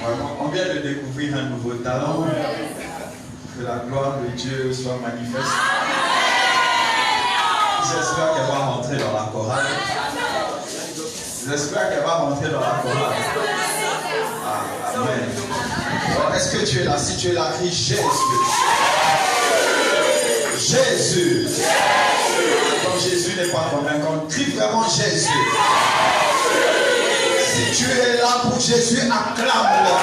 Vraiment, on vient de découvrir un nouveau talent. Que la gloire de Dieu soit manifeste. J'espère qu'elle va rentrer dans la chorale. J'espère qu'elle va rentrer dans la chorale. Amen. Est-ce que tu es là? Si tu es là, crie Jésus. Jésus. Quand Jésus n'est pas convaincant, crie vraiment Jésus. Si tu es là pour Jésus, acclame-le.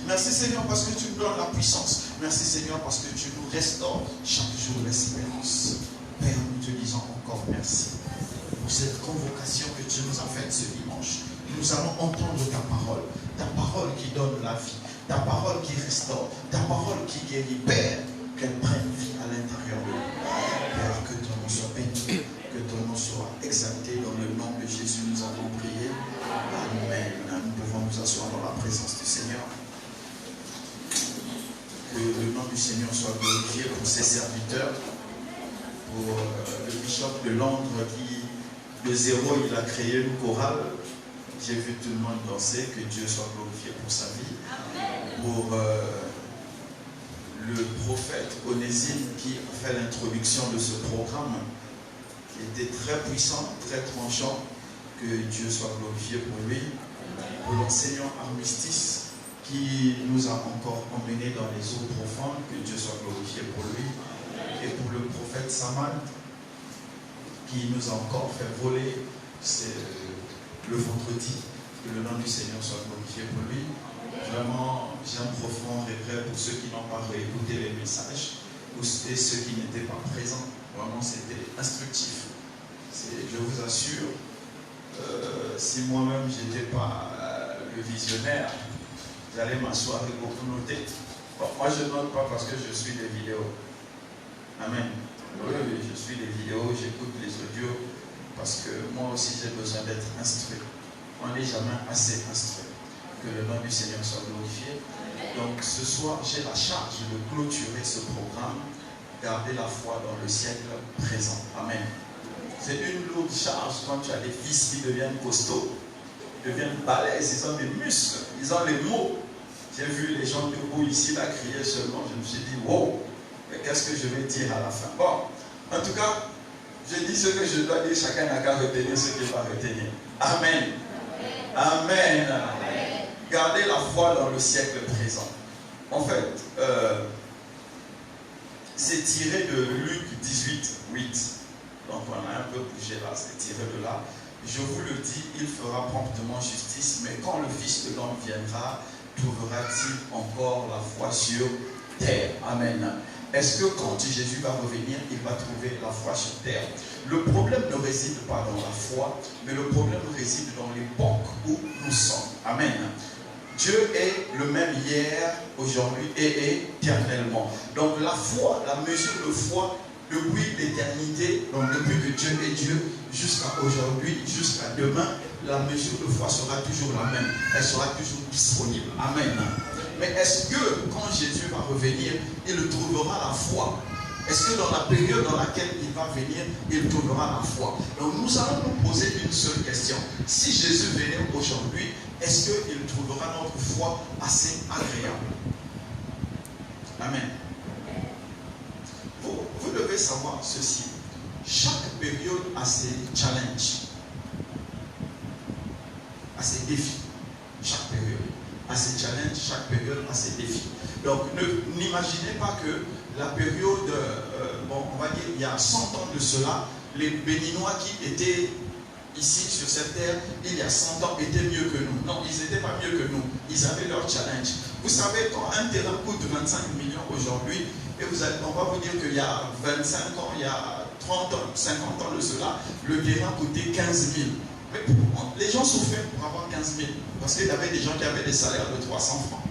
Merci Seigneur parce que tu nous donnes la puissance. Merci Seigneur parce que tu nous restaures chaque jour l'espérance. Père, nous te disons encore merci pour cette convocation que tu nous as faite ce dimanche. Nous allons entendre ta parole qui donne la vie, ta parole qui restaure, ta parole qui guérit. Père, qu'elle prenne vie à l'intérieur de nous. Père, que ton nom soit béni, que ton nom soit exalté dans le nom de Jésus. Nous avons prié. Amen. Nous pouvons nous asseoir dans la présence du Seigneur. Que le nom du Seigneur soit glorifié pour ses serviteurs, pour le bishop de Londres qui, de zéro, il a créé une chorale. J'ai vu tout le monde danser, que Dieu soit glorifié pour sa vie. Pour le prophète Onésime qui a fait l'introduction de ce programme, qui était très puissant, très tranchant, que Dieu soit glorifié pour lui. Pour l'enseignant Armistice, qui nous a encore emmenés dans les eaux profondes, que Dieu soit glorifié pour lui. Et pour le prophète Saman, qui nous a encore fait voler le vendredi, que le nom du Seigneur soit glorifié pour lui. Vraiment, j'ai un profond regret pour ceux qui n'ont pas réécouté les messages, ou ceux qui n'étaient pas présents. Vraiment, c'était instructif. Je vous assure, si moi-même je n'étais pas le visionnaire, j'allais m'asseoir et beaucoup noter. Bon, moi je ne note pas parce que je suis des vidéos. Amen. Oui, je suis des vidéos, j'écoute les audios parce que moi aussi j'ai besoin d'être instruit. On n'est jamais assez instruit. Que le nom du Seigneur soit glorifié. Donc ce soir, j'ai la charge de clôturer ce programme. Garder la foi dans le siècle présent. Amen. C'est une lourde charge quand tu as des fils qui deviennent costauds, qui deviennent balèzes, ils ont des muscles, ils ont les mots. J'ai vu les gens debout ici, là, crier seulement. Je me suis dit, wow, mais qu'est-ce que je vais dire à la fin? Bon, en tout cas, je dis ce que je dois dire, chacun n'a qu'à retenir ce qu'il va retenir. Amen. Amen. Amen. Gardez la foi dans le siècle présent. En fait, c'est tiré de Luc 18, 8. Donc on a un peu bougé là, c'est tiré de là. Je vous le dis, il fera promptement justice, mais quand le Fils de l'homme viendra, trouvera-t-il encore la foi sur terre? Amen. Est-ce que quand Jésus va revenir, il va trouver la foi sur terre? Le problème ne réside pas dans la foi, mais le problème réside dans l'époque où nous sommes. Amen. Dieu est le même hier, aujourd'hui et éternellement. Donc la foi, la mesure de foi depuis l'éternité, donc depuis que Dieu est Dieu, jusqu'à aujourd'hui, jusqu'à demain, la mesure de foi sera toujours la même. Elle sera toujours disponible. Amen. Mais est-ce que quand Jésus va revenir, il trouvera la foi? Est-ce que dans la période dans laquelle il va venir, il trouvera la foi? Donc nous allons nous poser une seule question. Si Jésus venait aujourd'hui, est-ce qu'il trouvera notre foi assez agréable? Amen. Vous devez savoir ceci. Chaque période a ses challenges, a ses défis. Chaque période a ses challenges, chaque période a ses défis. Donc n'imaginez pas que la période, bon, on va dire il y a 100 ans de cela, les Béninois qui étaient ici sur cette terre, il y a 100 ans, étaient mieux que nous. Non, ils n'étaient pas mieux que nous. Ils avaient leur challenge. Vous savez, quand un terrain coûte 25 millions aujourd'hui, et on va vous dire qu'il y a 25 ans, il y a 30 ans, 50 ans de cela, le terrain coûtait 15 000. Mais les gens souffraient pour avoir 15 000. Parce qu'il y avait des gens qui avaient des salaires de 300 francs.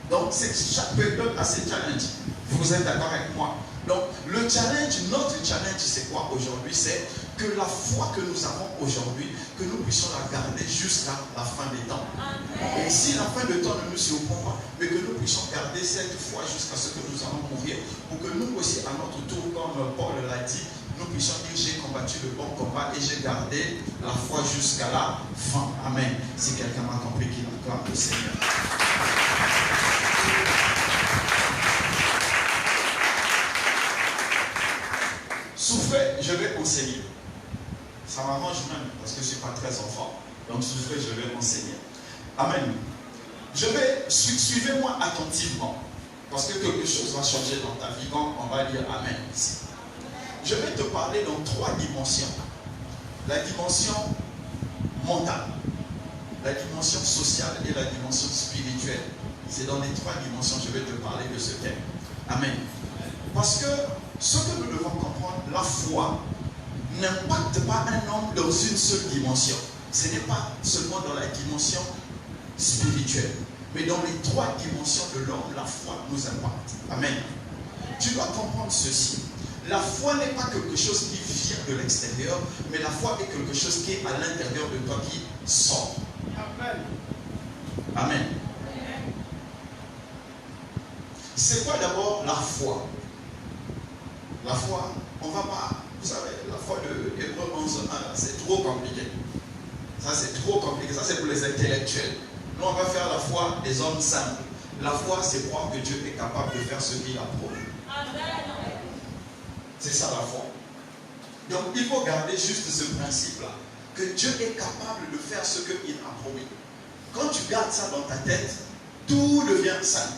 Donc, chaque période a ses challenges. Vous êtes d'accord avec moi? Donc, le challenge, notre challenge, c'est quoi aujourd'hui? C'est que la foi que nous avons aujourd'hui, que nous puissions la garder jusqu'à la fin des temps. Et si la fin des temps ne nous surprend pas, mais que nous puissions garder cette foi jusqu'à ce que nous allons mourir, pour que nous aussi, à notre tour, comme Paul l'a dit, nous puissions dire j'ai combattu le bon combat et j'ai gardé la foi jusqu'à la fin. Amen. Si quelqu'un m'a compris, qu'il acclame le Seigneur. Souffrez, je vais enseigner. Ça m'arrange même parce que je ne suis pas très enfant. Donc souffrez, je vais enseigner. Amen. Suivez-moi attentivement. Parce que quelque chose va changer dans ta vie quand on va dire Amen ici. Je vais te parler dans 3 dimensions. La dimension mentale, la dimension sociale et la dimension spirituelle. C'est dans les 3 dimensions que je vais te parler de ce thème. Amen. Parce que ce que nous devons comprendre, la foi n'impacte pas un homme dans une seule dimension. Ce n'est pas seulement dans la dimension spirituelle, mais dans les 3 dimensions de l'homme, la foi nous impacte. Amen. Tu dois comprendre ceci. La foi n'est pas quelque chose qui vient de l'extérieur, mais la foi est quelque chose qui est à l'intérieur de toi, qui sort. Amen. Amen. C'est quoi d'abord la foi? La foi, on ne va pas, vous savez, la foi de Hébreux 11, c'est trop compliqué. Ça, c'est trop compliqué. Ça, c'est pour les intellectuels. Nous, on va faire la foi des hommes simples. La foi, c'est croire que Dieu est capable de faire ce qu'il a promis. C'est ça la foi. Donc, il faut garder juste ce principe-là. Que Dieu est capable de faire ce qu'il a promis. Quand tu gardes ça dans ta tête, tout devient simple.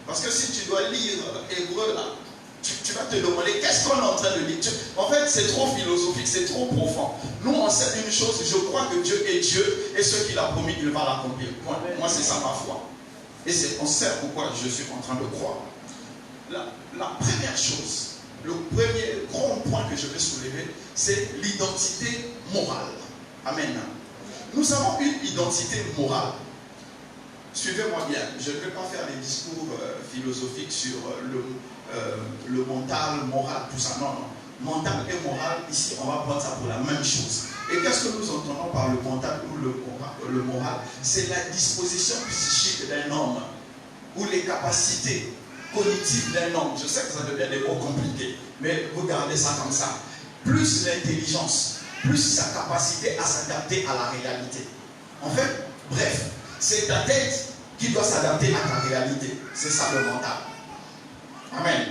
Parce que si tu dois lire Hébreux, là, tu vas te demander qu'est-ce qu'on est en train de dire. En fait, c'est trop philosophique, c'est trop profond. Nous, on sait une chose, je crois que Dieu est Dieu et ce qu'il a promis, il va l'accomplir. Moi, c'est ça ma foi. Et on sait pourquoi je suis en train de croire. La première chose, le premier grand point que je vais soulever, c'est l'identité morale. Amen. Nous avons une identité morale. Suivez-moi bien, je ne vais pas faire des discours philosophiques sur le mental, moral, tout ça. Non, non. Mental et moral, ici, on va prendre ça pour la même chose. Et qu'est-ce que nous entendons par le mental ou le moral? C'est la disposition psychique d'un homme ou les capacités cognitives d'un homme. Je sais que ça devient des mots compliqués, mais regardez ça comme ça. plus l'intelligence, plus sa capacité à s'adapter à la réalité. En fait, bref, c'est ta tête qui doit s'adapter à ta réalité. C'est ça le mental. Amen.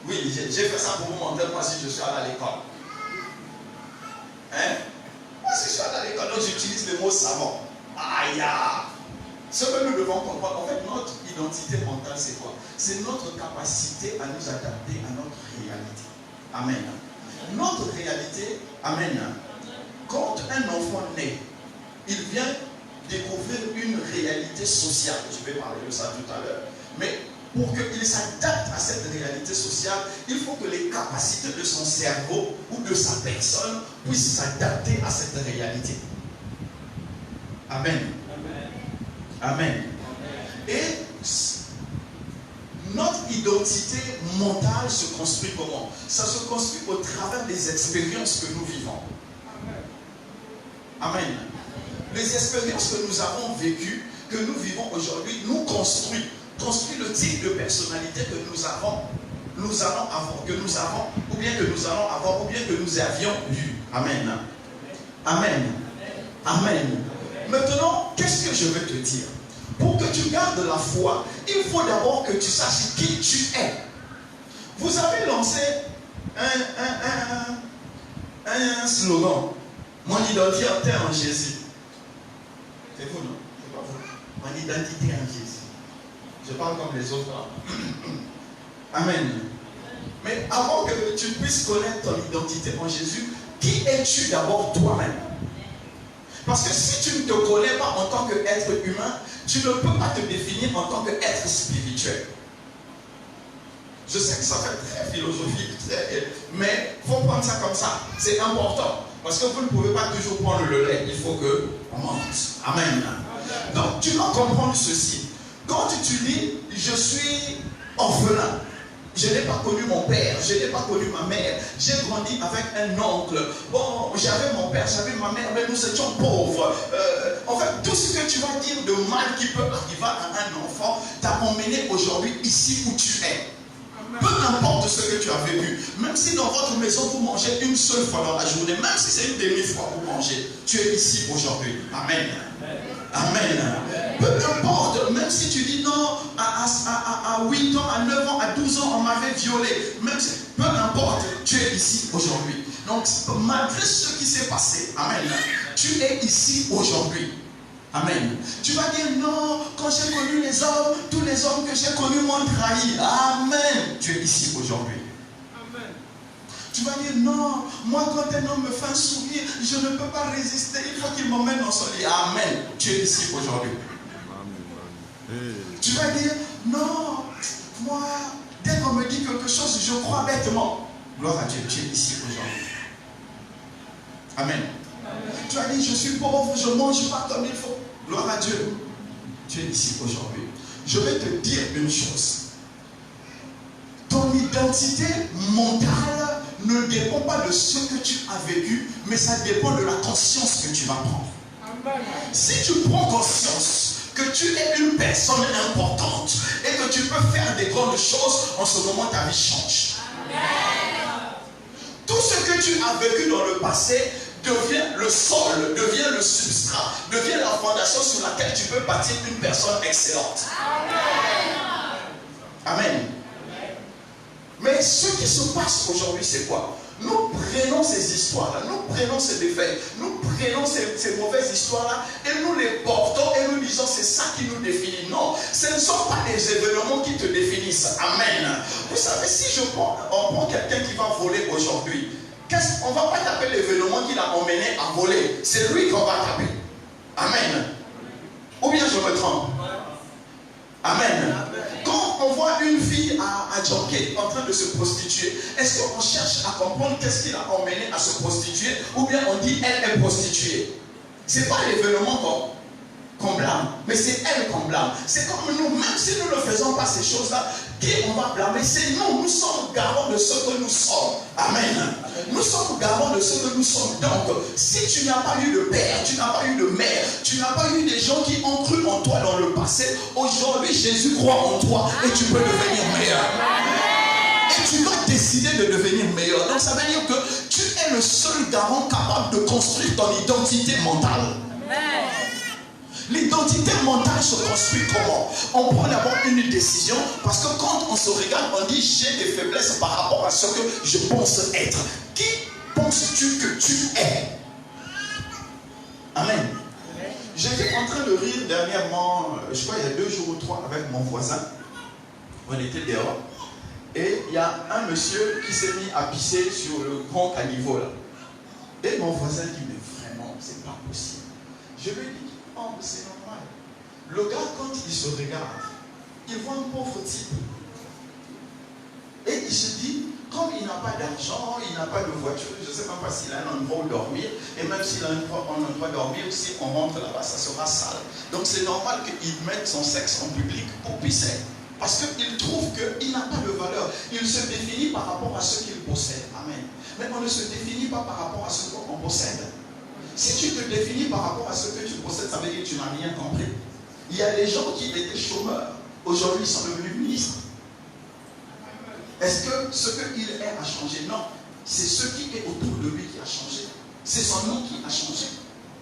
Oui, j'ai fait ça pour vous montrer moi si je suis allé à l'école. Hein? Moi si je suis allé à l'école, donc j'utilise le mot savant. Aïe! Ce que nous devons comprendre, en fait, notre identité mentale, c'est quoi? C'est notre capacité à nous adapter à notre réalité. Amen. Notre réalité, amen. Quand un enfant naît, il vient découvrir une réalité sociale. Je vais parler de ça tout à l'heure. Mais pour qu'il s'adapte à cette réalité sociale, il faut que les capacités de son cerveau ou de sa personne puissent s'adapter à cette réalité. Amen. Amen. Et notre identité mentale se construit comment? Ça se construit au travers des expériences que nous vivons. Amen. Les expériences que nous avons vécues, que nous vivons aujourd'hui, nous construit le type de personnalité que nous allons avoir, ou bien que nous allons avoir, ou bien que nous avions eu. Amen. Amen. Amen. Maintenant, qu'est-ce que je veux te dire? Pour que tu gardes la foi, il faut d'abord que tu saches qui tu es. Vous avez lancé un slogan. Mon identité en Jésus. C'est vous, non? C'est pas vous. Mon identité en Jésus. Je parle comme les autres. Amen. Mais avant que tu puisses connaître ton identité en Jésus, qui es-tu d'abord toi-même? Parce que si tu ne te connais pas en tant qu'être humain, tu ne peux pas te définir en tant qu'être spirituel. Je sais que ça fait très philosophique, mais il faut prendre ça comme ça. C'est important. Parce que vous ne pouvez pas toujours prendre le lait. Il faut qu'on monte. Amen. Donc tu dois comprendre ceci. Quand tu dis, je suis orphelin, je n'ai pas connu mon père, je n'ai pas connu ma mère, j'ai grandi avec un oncle. Bon, j'avais mon père, j'avais ma mère, mais nous étions pauvres. En fait, tout ce que tu vas dire de mal qui peut arriver à un enfant t'a emmené aujourd'hui ici où tu es. Peu importe ce que tu as vécu, même si dans votre maison vous mangez une seule fois dans la journée, même si c'est une demi-fois vous mangez, tu es ici aujourd'hui. Amen. Amen. Peu importe, même si tu dis non, à 8 ans, à 9 ans, à 12 ans, on m'avait violé, même si, peu importe, tu es ici aujourd'hui. Donc, malgré ce qui s'est passé, amen, tu es ici aujourd'hui. Amen. Tu vas dire non, quand j'ai connu les hommes, tous les hommes que j'ai connus m'ont trahi. Amen. Tu es ici aujourd'hui. Amen. Tu vas dire non, moi quand un homme me fait un sourire, je ne peux pas résister, il faut qu'il m'emmène dans son lit. Amen. Tu es ici aujourd'hui. Tu vas dire non, moi, dès qu'on me dit quelque chose, je crois bêtement. Gloire à Dieu, tu es ici aujourd'hui. Amen. Tu as dit, je suis pauvre, je ne mange pas comme il faut. Gloire à Dieu. Tu es ici aujourd'hui. Je vais te dire une chose. Ton identité mentale ne dépend pas de ce que tu as vécu, mais ça dépend de la conscience que tu vas prendre. Amen. Si tu prends conscience que tu es une personne importante et que tu peux faire des grandes choses, en ce moment ta vie change. Amen. Tout ce que tu as vécu dans le passé devient le sol, devient le substrat, devient la fondation sur laquelle tu peux bâtir une personne excellente. Amen. Amen. Mais ce qui se passe aujourd'hui, c'est quoi? Nous prenons ces histoires-là, nous prenons ces défaits, nous prenons ces mauvaises histoires-là et nous les portons et nous disons c'est ça qui nous définit. Non, ce ne sont pas les événements qui te définissent. Amen. Vous savez, si on prend quelqu'un qui va voler aujourd'hui, on ne va pas taper l'événement qui l'a emmené à voler. C'est lui qu'on va taper. Amen. Ou bien je me trompe? Amen. Quand on voit une fille à Djoké en train de se prostituer, est-ce qu'on cherche à comprendre qu'est-ce qui l'a emmené à se prostituer? Ou bien on dit elle est prostituée? Ce n'est pas l'événement qu'on blâme, mais c'est elle qu'on blâme. C'est comme nous, même si nous ne faisons pas ces choses-là, qui on va blâmer? C'est nous, nous sommes garants de ce que nous sommes. Amen. Nous sommes garants de ce que nous sommes. Donc, si tu n'as pas eu de père, tu n'as pas eu de mère, tu n'as pas eu des gens qui ont cru en toi dans le passé, aujourd'hui Jésus croit en toi et tu peux devenir meilleur. Et tu dois décider de devenir meilleur. Donc ça veut dire que tu es le seul garant capable de construire ton identité mentale. L'identité mentale se construit comment? On prend d'abord une décision, parce que quand on se regarde, on dit j'ai des faiblesses par rapport à ce que je pense être. Qui penses-tu que tu es? Amen. J'étais en train de rire dernièrement, je crois il y a 2 jours ou 3, avec mon voisin. On était dehors. Et il y a un monsieur qui s'est mis à pisser sur le grand caniveau là. Et mon voisin dit, mais vraiment, c'est pas possible. Je lui dis, oh, mais c'est normal. Le gars, quand il se regarde, il voit un pauvre type. Et il se dit, comme il n'a pas d'argent, il n'a pas de voiture, je ne sais même pas s'il a un endroit où dormir, et même s'il a un endroit où dormir, si on rentre là-bas, ça sera sale. Donc c'est normal qu'il mette son sexe en public pour pisser. Parce qu'il trouve qu'il n'a pas de valeur. Il se définit par rapport à ce qu'il possède. Amen. Mais on ne se définit pas par rapport à ce qu'on possède. Si tu te définis par rapport à ce que tu possèdes, ça veut dire que tu n'as rien compris. Il y a des gens qui étaient chômeurs. Aujourd'hui, ils sont devenus ministres. Est-ce que ce qu'il est a changé? Non. C'est ce qui est autour de lui qui a changé. C'est son nom qui a changé.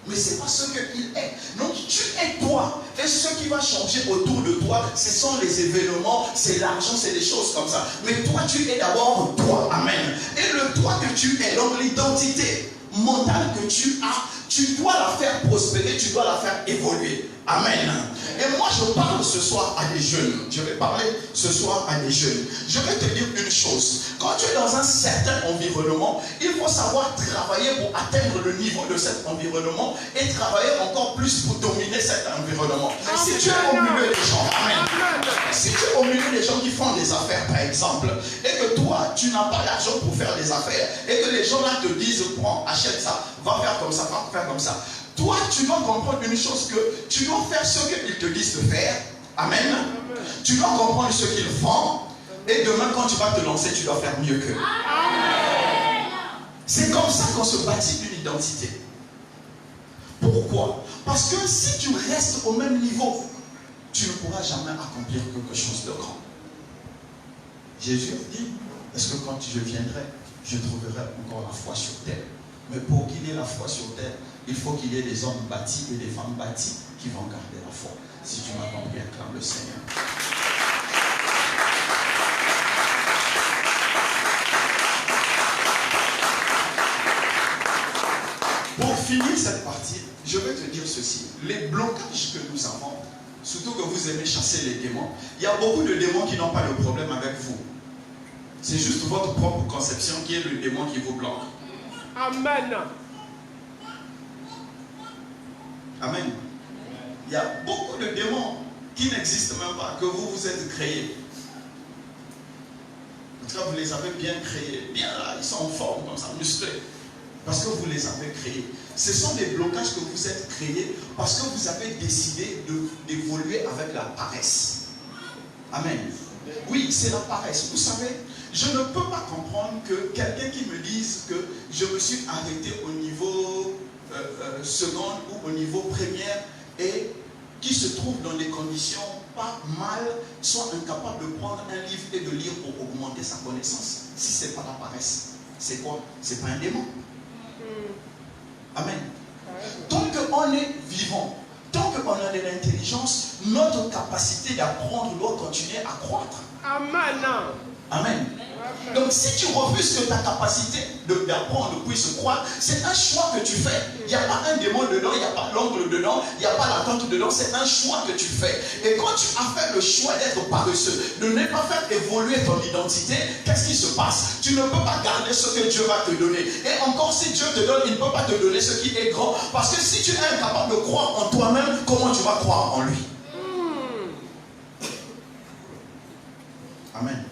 Mais ce n'est pas ce qu'il est. Donc tu es toi. Et ce qui va changer autour de toi, ce sont les événements, c'est l'argent, c'est des choses comme ça. Mais toi, tu es d'abord toi. Amen. Et le toi que tu es, donc l'identité mentale que tu as, tu dois la faire prospérer, tu dois la faire évoluer. Amen. Et moi, je parle ce soir à des jeunes. Je vais parler ce soir à des jeunes. Je vais te dire une chose. Quand tu es dans un certain environnement, il faut savoir travailler pour atteindre le niveau de cet environnement et travailler encore plus pour dominer cet environnement. Si tu es au milieu des gens, amen. Si tu es au milieu des gens qui font des affaires, par exemple, et que toi, tu n'as pas l'argent pour faire des affaires, et que les gens là te disent, prends, achète ça, va faire comme ça, va faire comme ça. Toi, tu dois comprendre une chose, que tu dois faire ce qu'ils te disent de faire. Amen. Tu dois comprendre ce qu'ils font. Et demain, quand tu vas te lancer, tu dois faire mieux qu'eux. C'est comme ça qu'on se bâtit une identité. Pourquoi? Parce que si tu restes au même niveau, tu ne pourras jamais accomplir quelque chose de grand. Jésus a dit, est-ce que quand je viendrai, je trouverai encore la foi sur terre? Mais pour qu'il y ait la foi sur terre, il faut qu'il y ait des hommes bâtis et des femmes bâties qui vont garder la foi. Si tu m'as compris, acclame le Seigneur. Pour finir cette partie, je vais te dire ceci. Les blocages que nous avons, surtout que vous aimez chasser les démons, il y a beaucoup de démons qui n'ont pas de problème avec vous. C'est juste votre propre conception qui est le démon qui vous bloque. Amen. Amen. Il y a beaucoup de démons qui n'existent même pas, que vous vous êtes créés. En tout cas, vous les avez bien créés. Bien là, ils sont en forme comme ça, musclés. Parce que vous les avez créés. Ce sont des blocages que vous êtes créés parce que vous avez décidé d'évoluer avec la paresse. Amen. Oui, c'est la paresse. Vous savez, je ne peux pas comprendre que quelqu'un qui me dise que je me suis arrêté au niveau seconde ou au niveau première et qui se trouve dans des conditions pas mal, soit incapable de prendre un livre et de lire pour augmenter sa connaissance. Si ce n'est pas la paresse, c'est quoi? C'est pas un démon. Amen. Tant qu'on est vivant, tant qu'on a de l'intelligence, notre capacité d'apprendre doit continuer à croître. Amen. Amen. Donc si tu refuses que ta capacité d'apprendre puisse croître, c'est un choix que tu fais. Il n'y a pas un démon dedans, il n'y a pas l'ongle dedans, il n'y a pas la tante dedans, c'est un choix que tu fais. Et quand tu as fait le choix d'être paresseux, de ne pas faire évoluer ton identité, qu'est-ce qui se passe? Tu ne peux pas garder ce que Dieu va te donner. Et encore si Dieu te donne, il ne peut pas te donner ce qui est grand. Parce que si tu es incapable de croire en toi-même, comment tu vas croire en lui? Amen.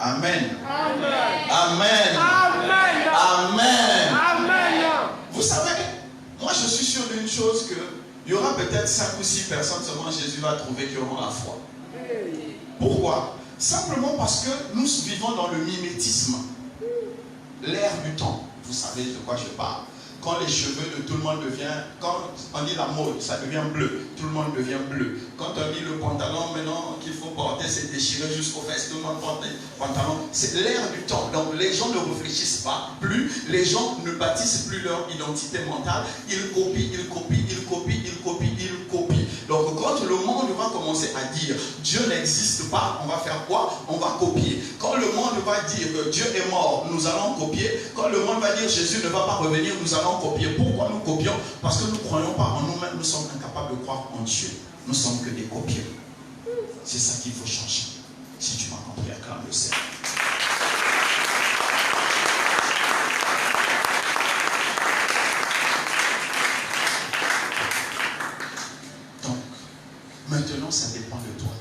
Amen. Amen. Amen. Amen. Amen. Amen. Vous savez, moi je suis sûr d'une chose, que il y aura peut-être 5 ou 6 personnes seulement Jésus va trouver qui auront la foi. Pourquoi? Simplement parce que nous vivons dans le mimétisme. L'ère du temps. Vous savez de quoi je parle. Quand les cheveux de tout le monde deviennent, quand on dit la mode, ça devient bleu, tout le monde devient bleu. Quand on dit le pantalon maintenant qu'il faut porter, c'est déchiré jusqu'aux fesses, tout le monde porte des pantalons. C'est l'air du temps. Donc les gens ne réfléchissent pas plus, les gens ne bâtissent plus leur identité mentale. Ils copient, ils copient, ils copient, ils copient, ils copient. Donc quand le monde va commencer à dire Dieu n'existe pas, on va faire quoi? On va copier. Quand le monde va dire que Dieu est mort, nous allons copier. Quand le monde va dire Jésus ne va pas revenir, nous allons copier. Pourquoi nous copions? Parce que nous ne croyons pas en nous-mêmes, nous sommes incapables de croire en Dieu. Nous sommes que des copieurs. C'est ça qu'il faut changer. Si tu m'as compris, acclame le Seigneur. Donc, maintenant, ça dépend de toi.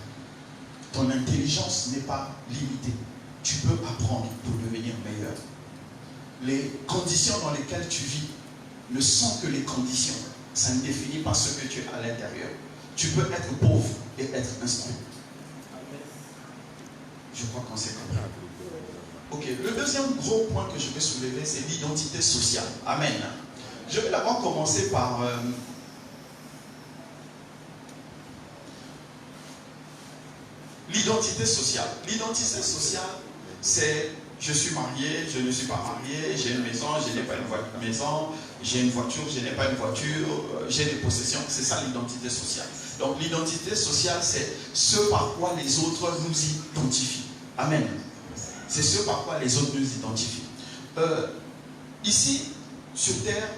Ton intelligence n'est pas limitée. Tu peux apprendre pour devenir meilleur. Les conditions dans lesquelles tu vis ne sont que les conditions. Ça ne définit pas ce que tu es à l'intérieur. Tu peux être pauvre et être instruit. Je crois qu'on s'est compris. Ok, le deuxième gros point que je vais soulever, c'est l'identité sociale. Amen. Je vais d'abord commencer par l'identité sociale. L'identité sociale, c'est je suis marié, je ne suis pas marié, j'ai une maison, je n'ai pas une maison, j'ai une voiture, je n'ai pas une voiture, j'ai des possessions. C'est ça l'identité sociale. Donc l'identité sociale, c'est ce par quoi les autres nous identifient. Amen. C'est ce par quoi les autres nous identifient. Ici, sur Terre,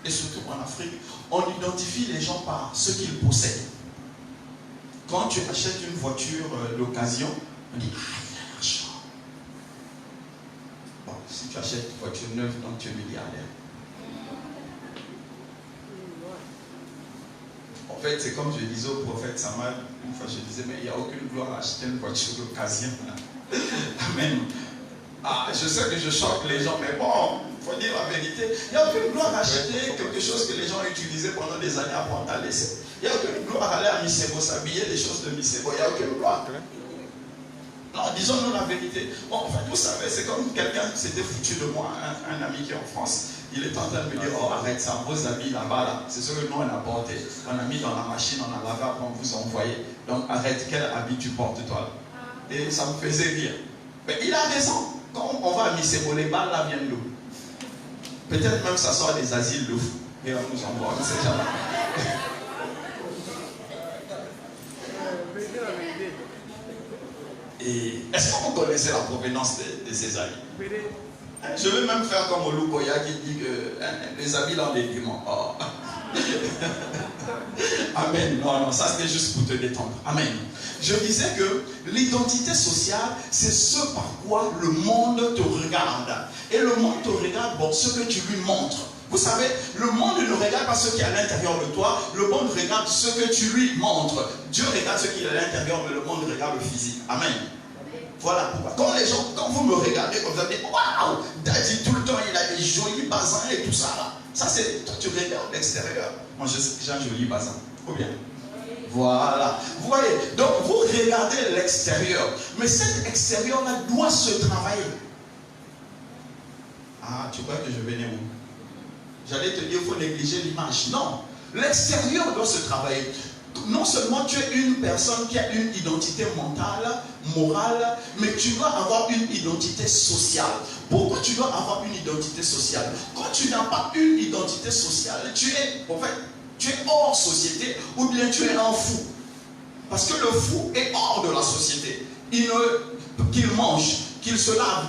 et surtout en Afrique, on identifie les gens par ce qu'ils possèdent. Quand tu achètes une voiture d'occasion, on dit « Ah, il a l'argent ». Bon, si tu achètes une voiture neuve, donc tu es milliardaire. En fait, c'est comme je disais au prophète Samuel, une fois je disais, mais il n'y a aucune gloire à acheter une voiture d'occasion. Amen. Ah, je sais que je choque les gens, mais bon, il faut dire la vérité. Il n'y a aucune gloire à acheter quelque chose que les gens ont utilisé pendant des années avant à laisser. Il n'y a aucune gloire à aller à Misebo, s'habiller des choses de Misebo. Il n'y a aucune gloire. Non, disons-nous la vérité. Bon, en fait, vous savez, c'est comme quelqu'un qui s'était foutu de moi, un ami qui est en France. Il est en train de me dire, oh arrête ça, vos habits là-bas, là, c'est ce que nous on a porté. On a mis dans la machine, on a lavé, après on vous a envoyé. Donc arrête, quel habit tu portes toi? Et ça me faisait rire. Mais il a raison. Quand on va à Misebo, les balles là viennent d'où? Peut-être même ça sort des asiles de fous. Et on nous envoie, on ne sait jamais. Et est-ce que vous connaissez la provenance de ces habits? Je vais même faire comme Olukoya qui dit que les habits là ont des démons. Oh. Amen. Non, ça c'était juste pour te détendre. Amen. Je disais que l'identité sociale, c'est ce par quoi le monde te regarde. Et le monde te regarde pour ce que tu lui montres. Vous savez, le monde ne regarde pas ce qui est à l'intérieur de toi, le monde regarde ce que tu lui montres. Dieu regarde ce qui est à l'intérieur, mais le monde regarde le physique. Amen. Voilà pourquoi. Quand les gens, quand vous me regardez, comme vous avez dit, waouh, Daddy, tout le temps, il a des jolis basins et tout ça là. Ça, c'est, toi, tu regardes l'extérieur. Moi, je sais que j'ai un joli bazin. Ou bien. Voilà. Vous voyez, donc vous regardez l'extérieur. Mais cet extérieur-là doit se travailler. Ah, tu crois que je venais où? J'allais te dire, il faut négliger l'image. Non. L'extérieur doit se travailler. Non seulement tu es une personne qui a une identité mentale, morale, mais tu dois avoir une identité sociale. Pourquoi tu dois avoir une identité sociale? Quand tu n'as pas une identité sociale, tu es hors société ou bien tu es un fou. Parce que le fou est hors de la société. Qu'il mange, qu'il se lave,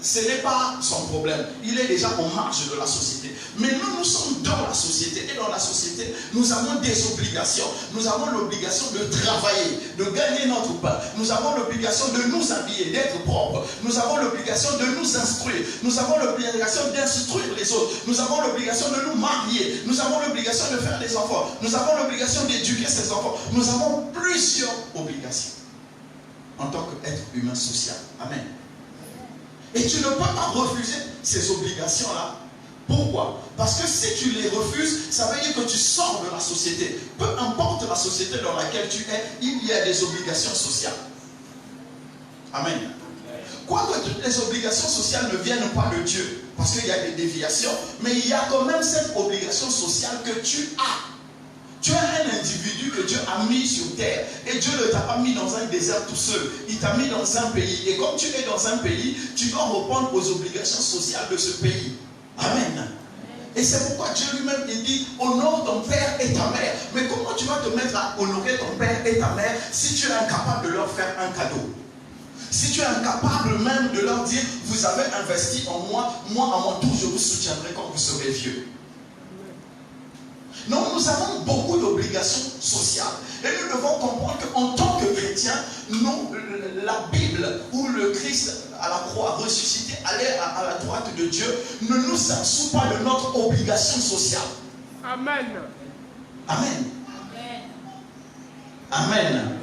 ce n'est pas son problème. Il est déjà en marge de la société. Mais nous sommes dans la société. Et dans la société, nous avons des obligations. Nous avons l'obligation de travailler, de gagner notre pain. Nous avons l'obligation de nous habiller, d'être propres. Nous avons l'obligation de nous instruire. Nous avons l'obligation d'instruire les autres. Nous avons l'obligation de nous marier. Nous avons l'obligation de faire des enfants. Nous avons l'obligation d'éduquer ces enfants. Nous avons plusieurs obligations en tant qu'être humain social. Amen. Et tu ne peux pas refuser ces obligations-là. Pourquoi? Parce que si tu les refuses, ça veut dire que tu sors de la société. Peu importe la société dans laquelle tu es, il y a des obligations sociales. Amen. Quoique toutes les obligations sociales ne viennent pas de Dieu, parce qu'il y a des déviations, mais il y a quand même cette obligation sociale que tu as. Tu es un individu que Dieu a mis sur terre. Et Dieu ne t'a pas mis dans un désert tout seul. Il t'a mis dans un pays. Et comme tu es dans un pays, tu dois répondre aux obligations sociales de ce pays. Amen. Et c'est pourquoi Dieu lui-même dit, honore ton père et ta mère. Mais comment tu vas te mettre à honorer ton père et ta mère si tu es incapable de leur faire un cadeau? Si tu es incapable même de leur dire, vous avez investi en moi, moi à mon tour je vous soutiendrai quand vous serez vieux. Non, nous avons beaucoup d'obligations sociales. Et nous devons comprendre qu'en tant que chrétiens, la Bible ou le Christ à la croix ressuscité, aller à la droite de Dieu, ne nous absout pas de notre obligation sociale. Amen. Amen. Amen.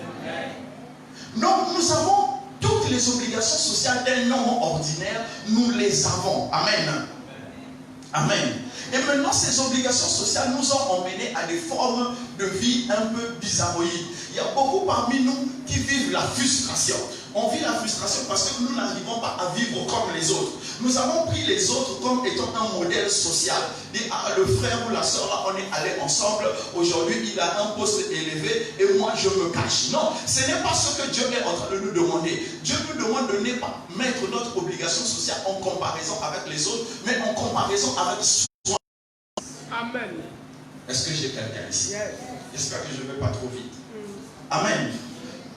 Donc nous avons toutes les obligations sociales d'un homme ordinaire, nous les avons. Amen. Amen. Et maintenant, ces obligations sociales nous ont emmenés à des formes de vie un peu bizarroïdes. Il y a beaucoup parmi nous qui vivent la frustration. On vit la frustration parce que nous n'arrivons pas à vivre comme les autres. Nous avons pris les autres comme étant un modèle social. Le frère ou la soeur, là, on est allés ensemble. Aujourd'hui, il a un poste élevé et moi, je me cache. Non, ce n'est pas ce que Dieu est en train de nous demander. Dieu nous demande de ne pas mettre notre obligation sociale en comparaison avec les autres, mais en comparaison avec soi. Amen. Est-ce que j'ai quelqu'un ici? Yes. J'espère que je ne vais pas trop vite. Amen.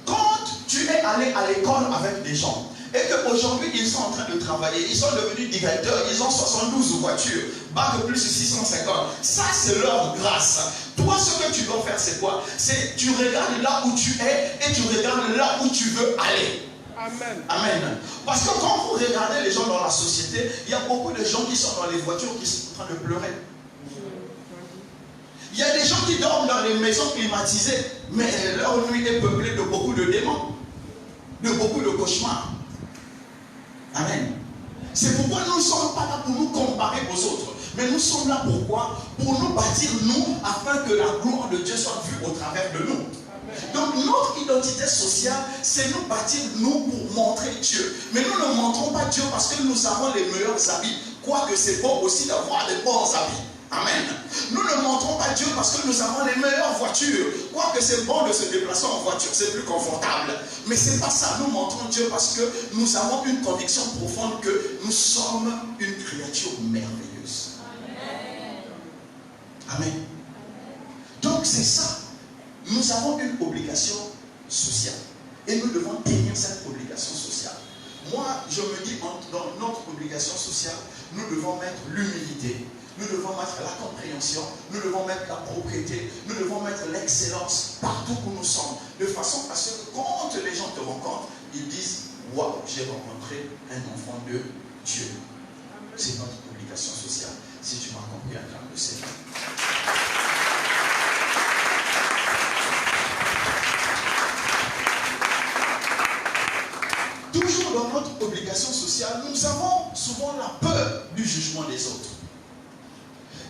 Quand tu es allé à l'école avec des gens et qu'aujourd'hui ils sont en train de travailler, ils sont devenus directeurs, ils ont 72 voitures, bac plus 650, ça c'est leur grâce. Toi ce que tu dois faire c'est quoi? C'est tu regardes là où tu es et tu regardes là où tu veux aller. Amen. Amen. Parce que quand vous regardez les gens dans la société, il y a beaucoup de gens qui sont dans les voitures qui sont en train de pleurer. Il y a des gens qui dorment dans les maisons climatisées, mais leur nuit est peuplée de beaucoup de démons, de beaucoup de cauchemars. Amen. C'est pourquoi nous ne sommes pas là pour nous comparer aux autres, mais nous sommes là pourquoi? Pour nous bâtir nous, afin que la gloire de Dieu soit vue au travers de nous. Donc notre identité sociale, c'est nous bâtir nous pour montrer Dieu. Mais nous ne montrons pas Dieu parce que nous avons les meilleurs habits, quoique c'est bon aussi d'avoir des bons habits. Amen. Nous ne montrons pas Dieu parce que nous avons les meilleures voitures. Quoique c'est bon de se déplacer en voiture, c'est plus confortable. Mais ce n'est pas ça. Nous montrons Dieu parce que nous avons une conviction profonde que nous sommes une créature merveilleuse. Amen. Donc c'est ça. Nous avons une obligation sociale. Et nous devons tenir cette obligation sociale. Moi, je me dis, dans notre obligation sociale, nous devons mettre l'humilité. Nous devons mettre la compréhension, nous devons mettre la propriété, nous devons mettre l'excellence partout où nous sommes, de façon à ce que quand les gens te rencontrent, ils disent « Waouh, j'ai rencontré un enfant de Dieu ». C'est notre obligation sociale. Si tu m'as compris, acclame le Seigneur. Toujours dans notre obligation sociale, nous avons souvent la peur du jugement des autres.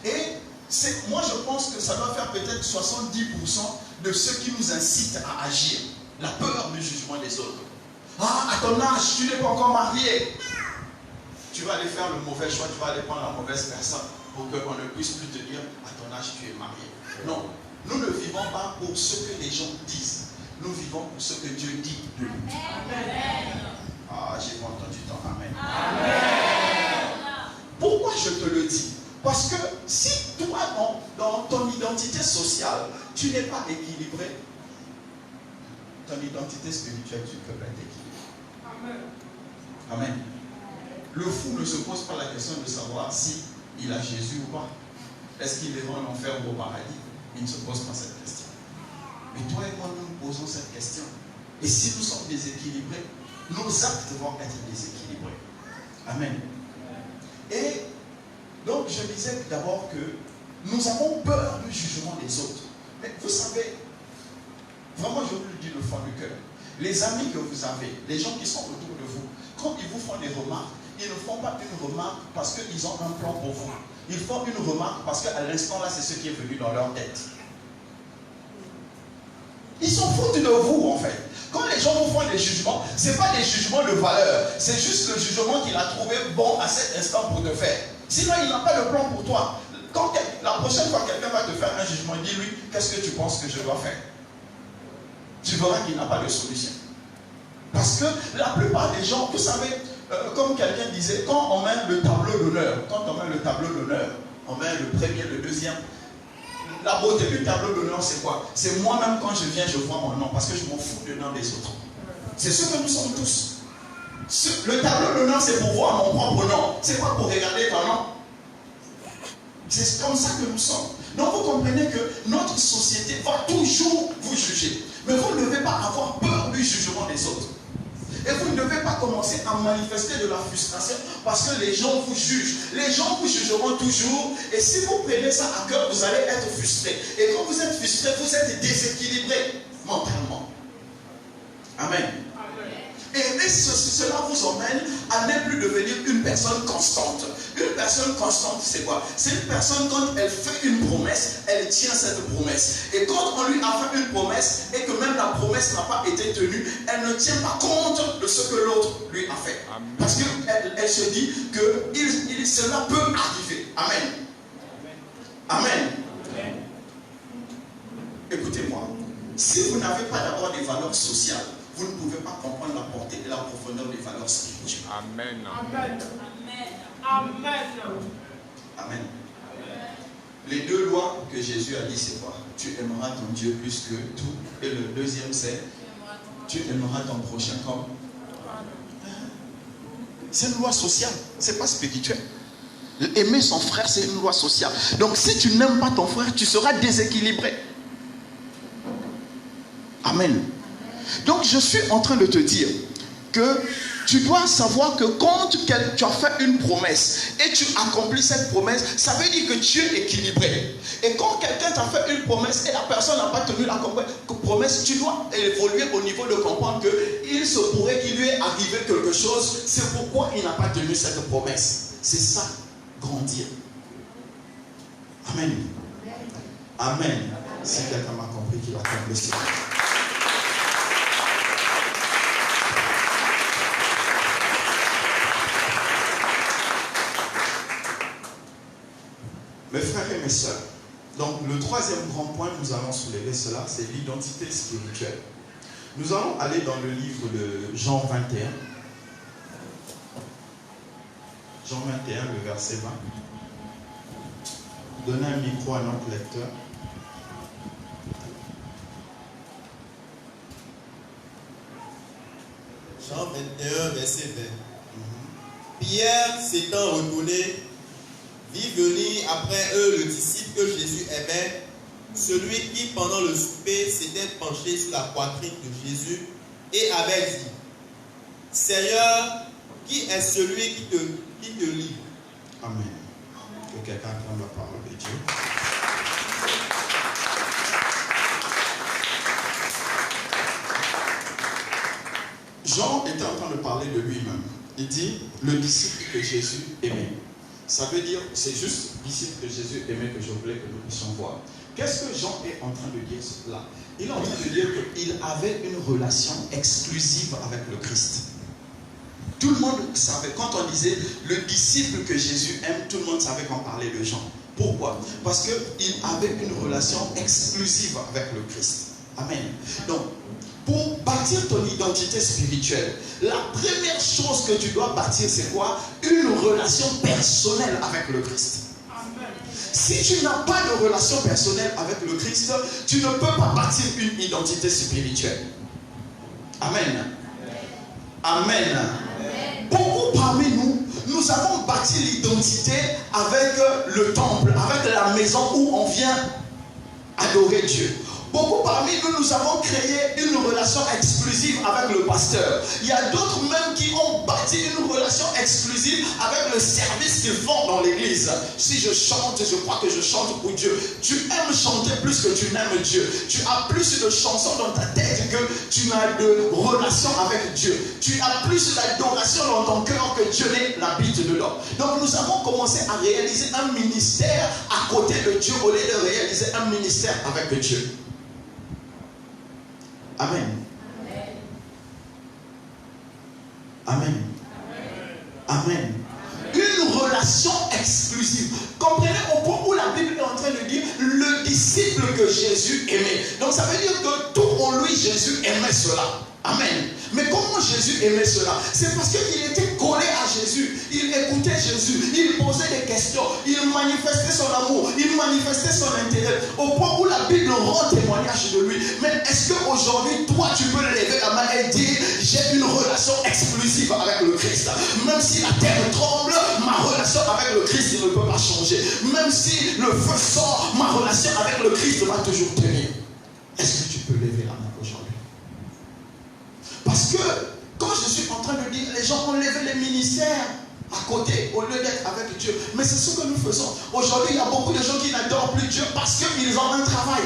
Et moi je pense que ça doit faire peut-être 70% de ce qui nous incite à agir. La peur du jugement des autres. Ah, à ton âge, tu n'es pas encore marié. Tu vas aller faire le mauvais choix, tu vas aller prendre la mauvaise personne pour qu'on ne puisse plus te dire à ton âge tu es marié. Non, nous ne vivons pas pour ce que les gens disent. Nous vivons pour ce que Dieu dit de nous. Ah, j'ai pas entendu ton amen. Pourquoi je te le dis? Parce que si toi, dans ton identité sociale, tu n'es pas équilibré, ton identité spirituelle, tu ne peux pas être équilibré. Amen. Amen. Le fou ne se pose pas la question de savoir si il a Jésus ou pas. Est-ce qu'il est en enfer ou au paradis? Il ne se pose pas cette question. Mais toi et moi, nous nous posons cette question. Et si nous sommes déséquilibrés, nos actes vont être déséquilibrés. Amen. Et donc, je disais d'abord que nous avons peur du jugement des autres. Mais vous savez, vraiment, je vous le dis le fond du cœur. Les amis que vous avez, les gens qui sont autour de vous, quand ils vous font des remarques, ils ne font pas une remarque parce qu'ils ont un plan pour vous. Ils font une remarque parce qu'à l'instant là, c'est ce qui est venu dans leur tête. Ils s'en foutent de vous, en fait. Quand les gens vous font des jugements, ce n'est pas des jugements de valeur. C'est juste le jugement qu'il a trouvé bon à cet instant pour te faire. Sinon, il n'a pas de plan pour toi. Quand la prochaine fois quelqu'un va te faire un jugement, dis-lui, qu'est-ce que tu penses que je dois faire? Tu verras qu'il n'a pas de solution. Parce que la plupart des gens, vous savez, comme quelqu'un disait, quand on met le tableau d'honneur, on met le premier, le deuxième. La beauté du tableau d'honneur, c'est quoi? C'est moi-même quand je viens, je vois mon nom, parce que je m'en fous du nom des autres. C'est ce que nous sommes tous. Le tableau d'honneur, c'est pour voir mon propre nom. C'est pas pour regarder ton nom. C'est comme ça que nous sommes. Donc vous comprenez que notre société va toujours vous juger. Mais vous ne devez pas avoir peur du jugement des autres. Et vous ne devez pas commencer à manifester de la frustration parce que les gens vous jugent. Les gens vous jugeront toujours. Et si vous prenez ça à cœur, vous allez être frustré. Et quand vous êtes frustré, vous êtes déséquilibré mentalement. Amen. Et cela vous emmène à ne plus devenir une personne constante. Une personne constante, c'est quoi? C'est une personne, quand elle fait une promesse, elle tient cette promesse. Et quand on lui a fait une promesse et que même la promesse n'a pas été tenue, elle ne tient pas compte de ce que l'autre lui a fait. Amen. Parce qu'elle se dit que cela peut arriver. Amen. Amen. Amen. Écoutez-moi, si vous n'avez pas d'abord des valeurs sociales, vous ne pouvez pas comprendre la portée et la profondeur des valeurs spirituelles. Amen. Amen. Amen. Amen. Les deux lois que Jésus a dit, c'est quoi? Tu aimeras ton Dieu plus que tout. Et le deuxième, c'est tu aimeras ton prochain comme. C'est une loi sociale, c'est pas spirituel. Aimer son frère, c'est une loi sociale. Donc si tu n'aimes pas ton frère, tu seras déséquilibré. Amen. Donc je suis en train de te dire que tu dois savoir que quand tu as fait une promesse et tu accomplis cette promesse, ça veut dire que tu es équilibré. Et quand quelqu'un t'a fait une promesse et la personne n'a pas tenu la promesse, tu dois évoluer au niveau de comprendre qu'il se pourrait qu'il lui ait arrivé quelque chose. C'est pourquoi il n'a pas tenu cette promesse. C'est ça, grandir. Amen. Amen. Si quelqu'un m'a compris qu'il a compris ça. Mes frères et mes sœurs, donc le troisième grand point, nous allons soulever cela, c'est l'identité spirituelle. Nous allons aller dans le livre de Jean 21. Jean 21, le verset 20. Donnez un micro à notre lecteur. Jean 21, verset 20. Pierre s'étant retourné, vit venir après eux le disciple que Jésus aimait, celui qui pendant le souper s'était penché sur la poitrine de Jésus et avait dit: Seigneur, qui est celui qui te lit? Amen. Que quelqu'un prenne la parole de Dieu. Jean était en train de parler de lui-même. Il dit le disciple que Jésus aimait. Ça veut dire, c'est juste disciple que Jésus aimait que je voulais que nous puissions voir. Qu'est-ce que Jean est en train de dire là? Il est en train de dire qu'il avait une relation exclusive avec le Christ. Tout le monde savait, quand on disait le disciple que Jésus aime, tout le monde savait qu'on parlait de Jean. Pourquoi? Parce qu'il avait une relation exclusive avec le Christ. Amen. Donc, pour bâtir ton identité spirituelle, la première chose que tu dois bâtir, c'est quoi? Une relation personnelle avec le Christ. Amen. Si tu n'as pas de relation personnelle avec le Christ, tu ne peux pas bâtir une identité spirituelle. Amen. Amen. Amen. Beaucoup parmi nous, nous avons bâti l'identité avec le temple, avec la maison où on vient adorer Dieu. Beaucoup parmi nous, nous avons créé une relation exclusive avec le pasteur. Il y a d'autres même qui ont bâti une relation exclusive avec le service qu'ils font dans l'église. Si je chante, je crois que je chante pour Dieu. Tu aimes chanter plus que tu n'aimes Dieu. Tu as plus de chansons dans ta tête que tu n'as de relation avec Dieu. Tu as plus d'adoration dans ton cœur que Dieu n'habite dedans. Donc nous avons commencé à réaliser un ministère à côté de Dieu au lieu de réaliser un ministère avec Dieu. Amen. Amen. Amen. Une relation exclusive. Comprenez au point où la Bible est en train de dire le disciple que Jésus aimait. Donc ça veut dire que tout en lui, Jésus aimait cela. Amen. Mais comment Jésus aimait cela? C'est parce qu'il était collé à Jésus. Il écoutait Jésus. Il posait des questions. Il manifestait son amour. Il manifestait son intérêt. Au point où la Bible rend témoignage de lui. Mais est-ce qu'aujourd'hui, toi, tu peux lever la main et dire j'ai une relation exclusive avec le Christ? Même si la terre tremble, ma relation avec le Christ ne peut pas changer. Même si le feu sort, ma relation avec le Christ va toujours tenir. Est-ce que tu peux lever la main aujourd'hui? Parce que quand je suis en train de dire, les gens ont levé les ministères à côté au lieu d'être avec Dieu. Mais c'est ce que nous faisons. Aujourd'hui, il y a beaucoup de gens qui n'adorent plus Dieu parce qu'ils ont un travail.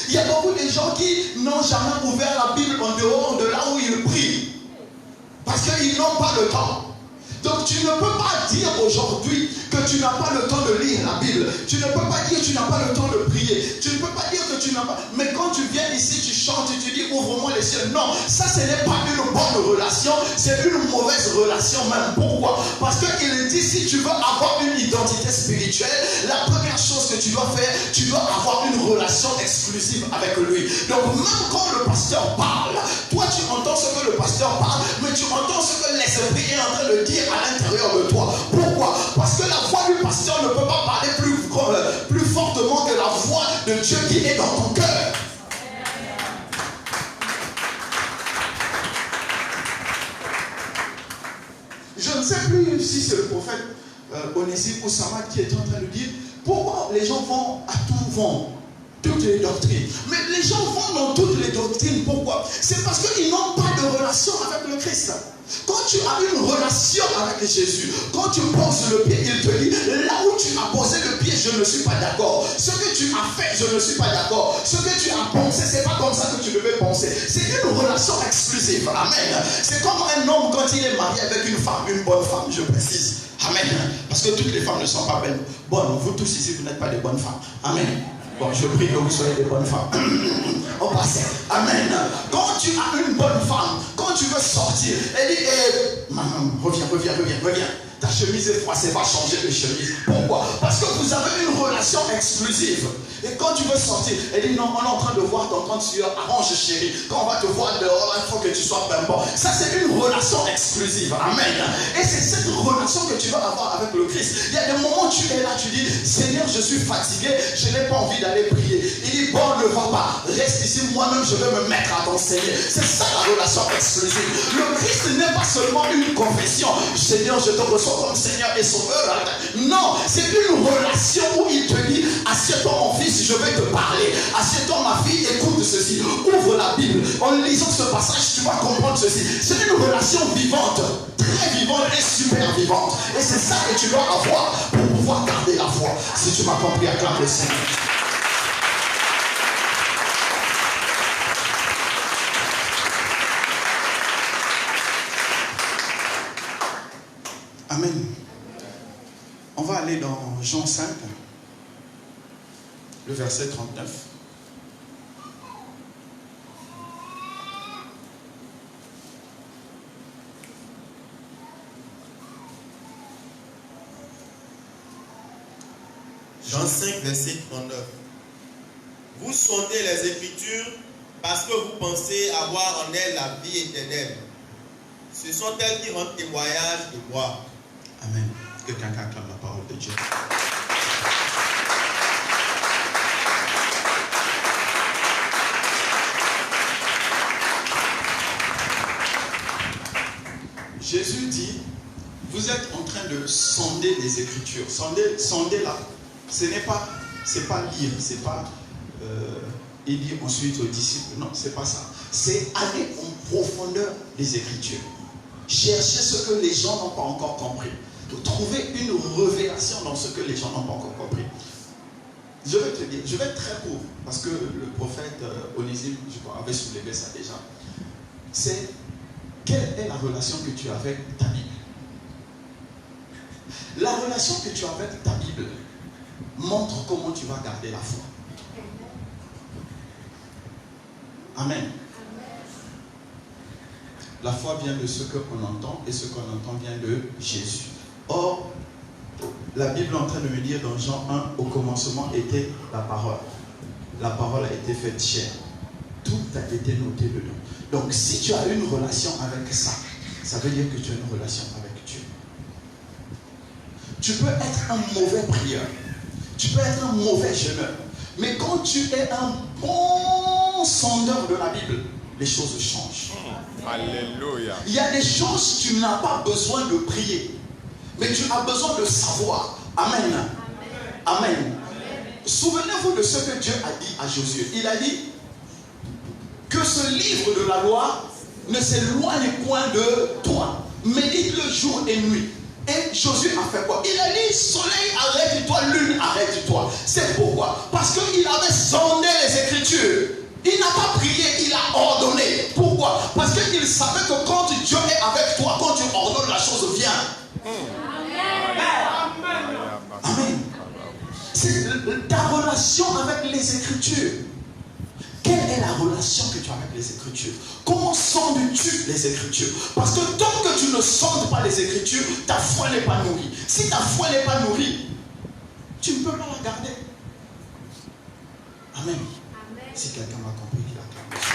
Il y a beaucoup de gens qui n'ont jamais ouvert la Bible en dehors de là où ils prient. Parce qu'ils n'ont pas le temps. Donc tu ne peux pas dire aujourd'hui que tu n'as pas le temps de lire la Bible. Tu ne peux pas dire que tu n'as pas le temps de prier. Tu ne peux pas dire que tu n'as pas... Mais quand tu viens ici, tu chantes et tu dis ouvre-moi les cieux. Non, ça ce n'est pas une bonne relation. C'est une mauvaise relation même. Pourquoi? Parce qu'il dit si tu veux avoir une identité spirituelle, la première chose que tu dois faire, tu dois avoir une relation exclusive avec lui. Donc même quand le pasteur parle, toi tu entends ce que le pasteur parle, mais tu entends ce que l'esprit est en train de dire à l'intérieur de toi. Pourquoi? Parce que la voix du pasteur ne peut pas parler plus fortement que la voix de Dieu qui est dans ton cœur. Je ne sais plus si c'est le prophète Onésime ou Samad qui est en train de dire pourquoi les gens vont à tout vent, toutes les doctrines. Mais les gens vont dans toutes les doctrines. Pourquoi? C'est parce qu'ils n'ont pas de relation avec le Christ. Quand tu as une relation avec Jésus, quand tu poses le pied, il te dit, là où tu as posé le pied, je ne suis pas d'accord. Ce que tu as fait, je ne suis pas d'accord. Ce que tu as pensé, c'est pas comme ça que tu devais penser. C'est une relation exclusive. Amen. C'est comme un homme quand il est marié avec une femme, une bonne femme, je précise. Amen. Parce que toutes les femmes ne sont pas bonnes. Vous tous ici, vous n'êtes pas des bonnes femmes. Amen. Bon, je prie que vous soyez des bonnes femmes. On passe. Amen. Quand tu as une bonne femme, quand tu veux sortir, elle dit, maman, reviens. Ta chemise est froissée, va changer de chemise. Pourquoi? Parce que vous avez une relation exclusive. Et quand tu veux sortir, elle dit, non, on est en train de voir ton compte sur arrange chérie. Quand on va te voir dehors, il faut que tu sois pimpant. Ça, c'est une relation exclusive. Amen. Et c'est cette relation que tu vas avoir avec le Christ. Il y a des moments où tu es là, tu dis, Seigneur, je suis fatigué, je n'ai pas envie d'aller prier. Il dit, bon, ne va pas, reste ici, moi-même, je vais me mettre à t'enseigner. C'est ça la relation exclusive. Le Christ n'est pas seulement une confession. Seigneur, je te reçois comme Seigneur et Sauveur. Non, c'est une relation où il te dit, assieds-toi mon fils, je vais te parler. Assieds-toi ma fille, écoute ceci. Ouvre la Bible. En lisant ce passage, tu vas comprendre ceci. C'est une relation vivante, très vivante et super vivante. Et c'est ça que tu dois avoir pour pouvoir garder la foi. Si tu m'as compris, acclame le Seigneur. Amen. On va aller dans Jean 5, le verset 39. Jean 5, verset 39. Vous sondez les Écritures parce que vous pensez avoir en elles la vie éternelle. Ce sont elles qui rendent témoignage de moi. Amen. Que quelqu'un acclame la parole de Dieu. Jésus dit, vous êtes en train de sonder les Écritures. Sonder là, c'est pas lire, c'est pas il dit ensuite aux disciples. Non, c'est pas ça. C'est aller en profondeur des Écritures. Chercher ce que les gens n'ont pas encore compris. Trouver une révélation dans ce que les gens n'ont pas encore compris. Je vais te dire, je vais être très court, parce que le prophète Onésime, je crois, avait soulevé ça déjà. C'est quelle est la relation que tu as avec ta Bible? La relation que tu as avec ta Bible montre comment tu vas garder la foi. Amen. La foi vient de ce qu'on entend et ce qu'on entend vient de Jésus. Or, la Bible est en train de me dire dans Jean 1, au commencement était la parole. La parole a été faite chair. Tout a été noté dedans. Donc si tu as une relation avec ça, ça veut dire que tu as une relation avec Dieu. Tu peux être un mauvais prieur. Tu peux être un mauvais jeûneur. Mais quand tu es un bon sondeur de la Bible, les choses changent. Alléluia. Il y a des choses que tu n'as pas besoin de prier. Mais tu as besoin de savoir. Amen. Amen. Souvenez-vous de ce que Dieu a dit à Josué. Il a dit que ce livre de la loi ne s'éloigne point de toi. Médite-le jour et nuit. Et Josué a fait quoi? Il a dit, soleil arrête-toi, lune arrête-toi. C'est pourquoi? Parce qu'il avait sondé les Écritures. Il n'a pas prié, il a ordonné. Pourquoi? Parce qu'il savait que quand Dieu est avec toi, quand tu ordonnes, la chose vient. Amen. C'est ta relation avec les Écritures. Quelle est la relation que tu as avec les Écritures? Comment sondes-tu les Écritures? Parce que tant que tu ne sondes pas les Écritures, ta foi n'est pas nourrie. Si ta foi n'est pas nourrie, tu ne peux pas la garder. Amen. Si quelqu'un m'a compris, il a compris.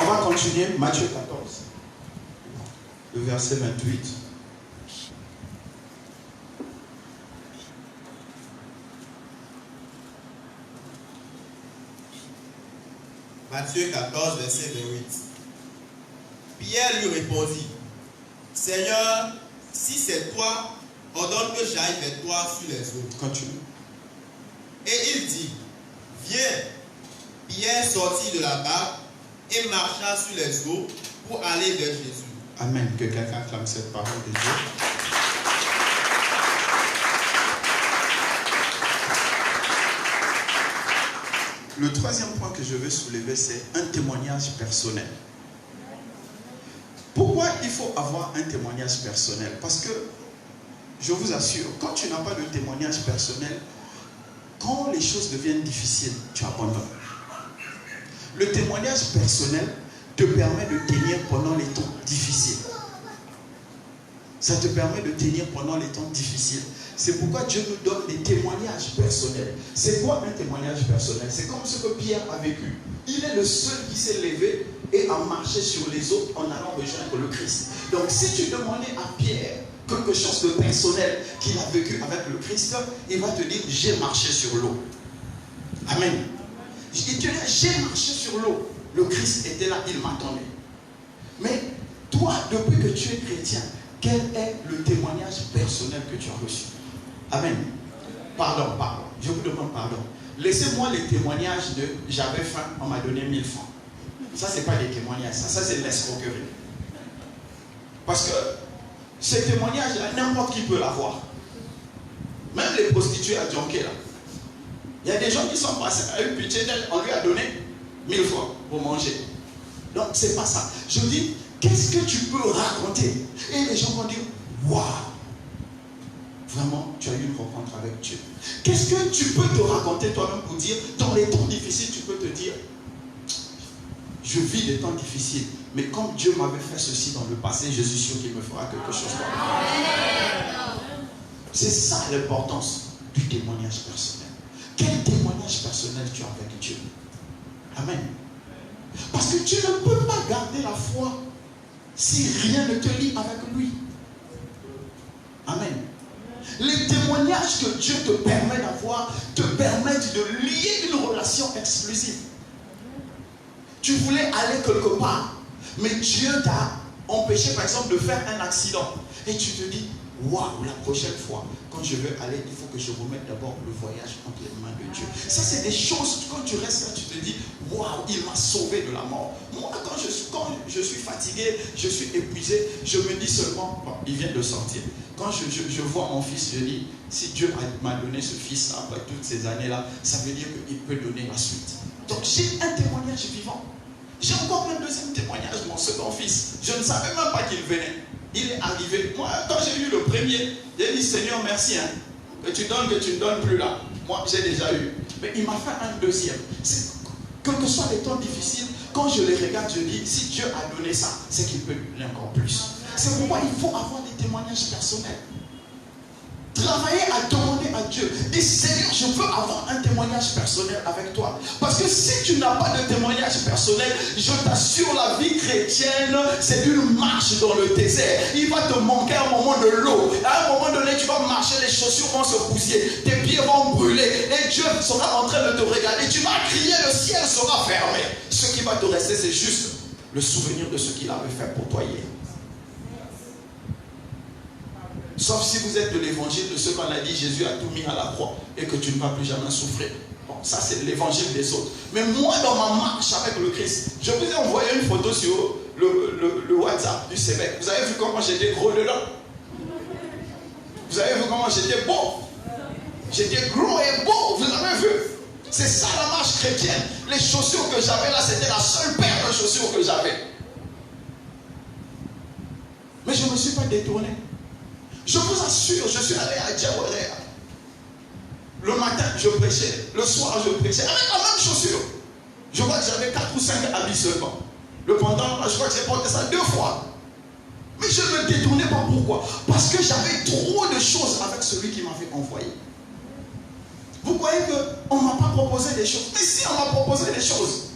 On va continuer, Matthieu 14, le verset 28. Matthieu 14, verset 28. Pierre lui répondit, Seigneur, si c'est toi, ordonne que j'aille vers toi sur les eaux. Continue. Et il dit, viens. Pierre sortit de la barque et marcha sur les eaux pour aller vers Jésus. Amen. Que quelqu'un acclame cette parole de Dieu. Le troisième point que je veux soulever, c'est un témoignage personnel. Pourquoi il faut avoir un témoignage personnel? Parce que, je vous assure, quand tu n'as pas de témoignage personnel, quand les choses deviennent difficiles, tu abandonnes. Le témoignage personnel te permet de tenir pendant les temps difficiles. Ça te permet de tenir pendant les temps difficiles. C'est pourquoi Dieu nous donne des témoignages personnels. C'est quoi un témoignage personnel? C'est comme ce que Pierre a vécu. Il est le seul qui s'est levé et a marché sur les eaux en allant rejoindre le Christ. Donc si tu demandais à Pierre quelque chose de personnel qu'il a vécu avec le Christ, il va te dire, j'ai marché sur l'eau. Amen. Il te dit, j'ai marché sur l'eau. Le Christ était là, il m'attendait. Mais toi, depuis que tu es chrétien, quel est le témoignage personnel que tu as reçu? Amen. Pardon. Je vous demande pardon. Laissez-moi les témoignages de j'avais faim, on m'a donné 1000 francs. Ça, ce n'est pas des témoignages, ça c'est de l'escroquerie. Parce que ces témoignages-là, n'importe qui peut l'avoir. Même les prostituées à Djonké, là. Il y a des gens qui sont passés à une pitié d'elle, on lui a donné 1000 francs pour manger. Donc, c'est pas ça. Je dis, qu'est-ce que tu peux raconter? Et les gens vont dire, waouh! Vraiment, tu as eu une rencontre avec Dieu. Qu'est-ce que tu peux te raconter toi-même pour dire, dans les temps difficiles, tu peux te dire, je vis des temps difficiles, mais comme Dieu m'avait fait ceci dans le passé, je suis sûr qu'il me fera quelque chose. C'est ça l'importance du témoignage personnel. Quel témoignage personnel tu as avec Dieu? Amen. Parce que tu ne peux pas garder la foi si rien ne te lie avec lui. Amen. Les témoignages que Dieu te permet d'avoir te permettent de lier une relation exclusive. Tu voulais aller quelque part, mais Dieu t'a empêché par exemple de faire un accident. Et tu te dis, waouh, la prochaine fois, quand je veux aller, il faut que je remette d'abord le voyage entre les mains de Dieu. Ça, c'est des choses, quand tu restes là, tu te dis, waouh, il m'a sauvé de la mort. Moi, quand je suis fatigué, je suis épuisé, je me dis seulement, bon, il vient de sortir. Quand je vois mon fils, je dis, si Dieu m'a donné ce fils après toutes ces années-là, ça veut dire qu'il peut donner la suite. Donc, j'ai un témoignage vivant. J'ai encore un deuxième témoignage, mon second fils. Je ne savais même pas qu'il venait. Il est arrivé. Moi, quand j'ai eu le premier, j'ai dit, Seigneur, merci. Que tu donnes, que tu ne donnes plus là. moi j'ai déjà eu. Mais il m'a fait un deuxième. Quels que soient les temps difficiles, quand je les regarde, je dis, si Dieu a donné ça, c'est qu'il peut donner encore plus. C'est pourquoi il faut avoir des témoignages personnels. Travailler à demander à Dieu. Dis Seigneur, je veux avoir un témoignage personnel avec toi. Parce que si tu n'as pas de témoignage personnel, je t'assure, la vie chrétienne, c'est une marche dans le désert. Il va te manquer à un moment de l'eau. À un moment donné, tu vas marcher, les chaussures vont se bousiller, tes pieds vont brûler. Et Dieu sera en train de te regarder. Tu vas crier, le ciel sera fermé. Ce qui va te rester, c'est juste le souvenir de ce qu'il avait fait pour toi hier. Sauf si vous êtes de l'évangile de ce qu'on a dit, Jésus a tout mis à la croix et que tu ne vas plus jamais souffrir. Bon, ça c'est l'évangile des autres. Mais moi, dans ma marche avec le Christ, je vous ai envoyé une photo sur le WhatsApp du Sébec. Vous avez vu comment j'étais gros dedans? Vous avez vu comment j'étais beau? J'étais gros et beau, vous avez vu? C'est ça la marche chrétienne. Les chaussures que j'avais là, c'était la seule paire de chaussures que j'avais. Mais je ne me suis pas détourné. Je vous assure, je suis allé à Djaouéréa. Le matin, je prêchais. Le soir, je prêchais. Avec la même chaussure. Je crois que j'avais 4 ou 5 habits seulement. Le pantalon, je crois que j'ai porté ça 2 fois. Mais je ne me détournais pas. Pourquoi? Parce que j'avais trop de choses avec celui qui m'avait envoyé. Vous croyez qu'on ne m'a pas proposé des choses? Mais si, on m'a proposé des choses.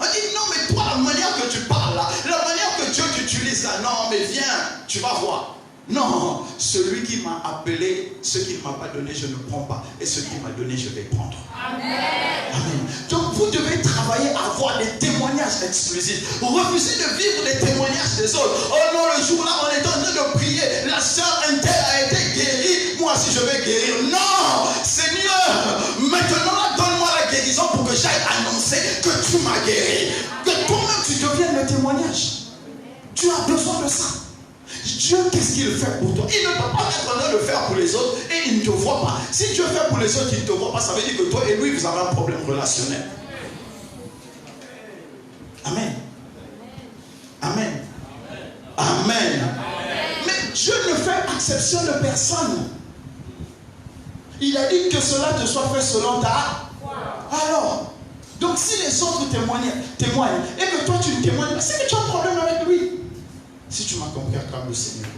On dit, non, mais toi, la manière que tu parles là, la manière que Dieu t'utilise là, non, mais viens, tu vas voir. Non, celui qui m'a appelé, ce qu'il ne m'a pas donné, je ne prends pas. Et ce qu'il m'a donné, je vais prendre. Amen. Amen. Donc vous devez travailler à avoir des témoignages exclusifs. Refusez de vivre les témoignages des autres. Oh non, le jour là, on est en train de prier. La sœur Intel a été guérie. Moi aussi, je vais guérir. Non, Seigneur, maintenant là, donne-moi la guérison pour que j'aille annoncer que tu m'as guéri. Que toi-même, tu deviennes le témoignage. Tu as besoin de ça. Dieu, qu'est-ce qu'il fait pour toi? Il ne peut pas être en train de le faire pour les autres et il ne te voit pas. Si Dieu fait pour les autres, il ne te voit pas, ça veut dire que toi et lui, vous avez un problème relationnel. Amen. Amen. Amen. Mais Dieu ne fait exception de personne. Il a dit que cela te soit fait selon ta. Alors, donc si les autres témoignent et que toi tu ne témoignes pas, c'est que tu as un problème avec lui. Si tu m'as compris, acclame le Seigneur.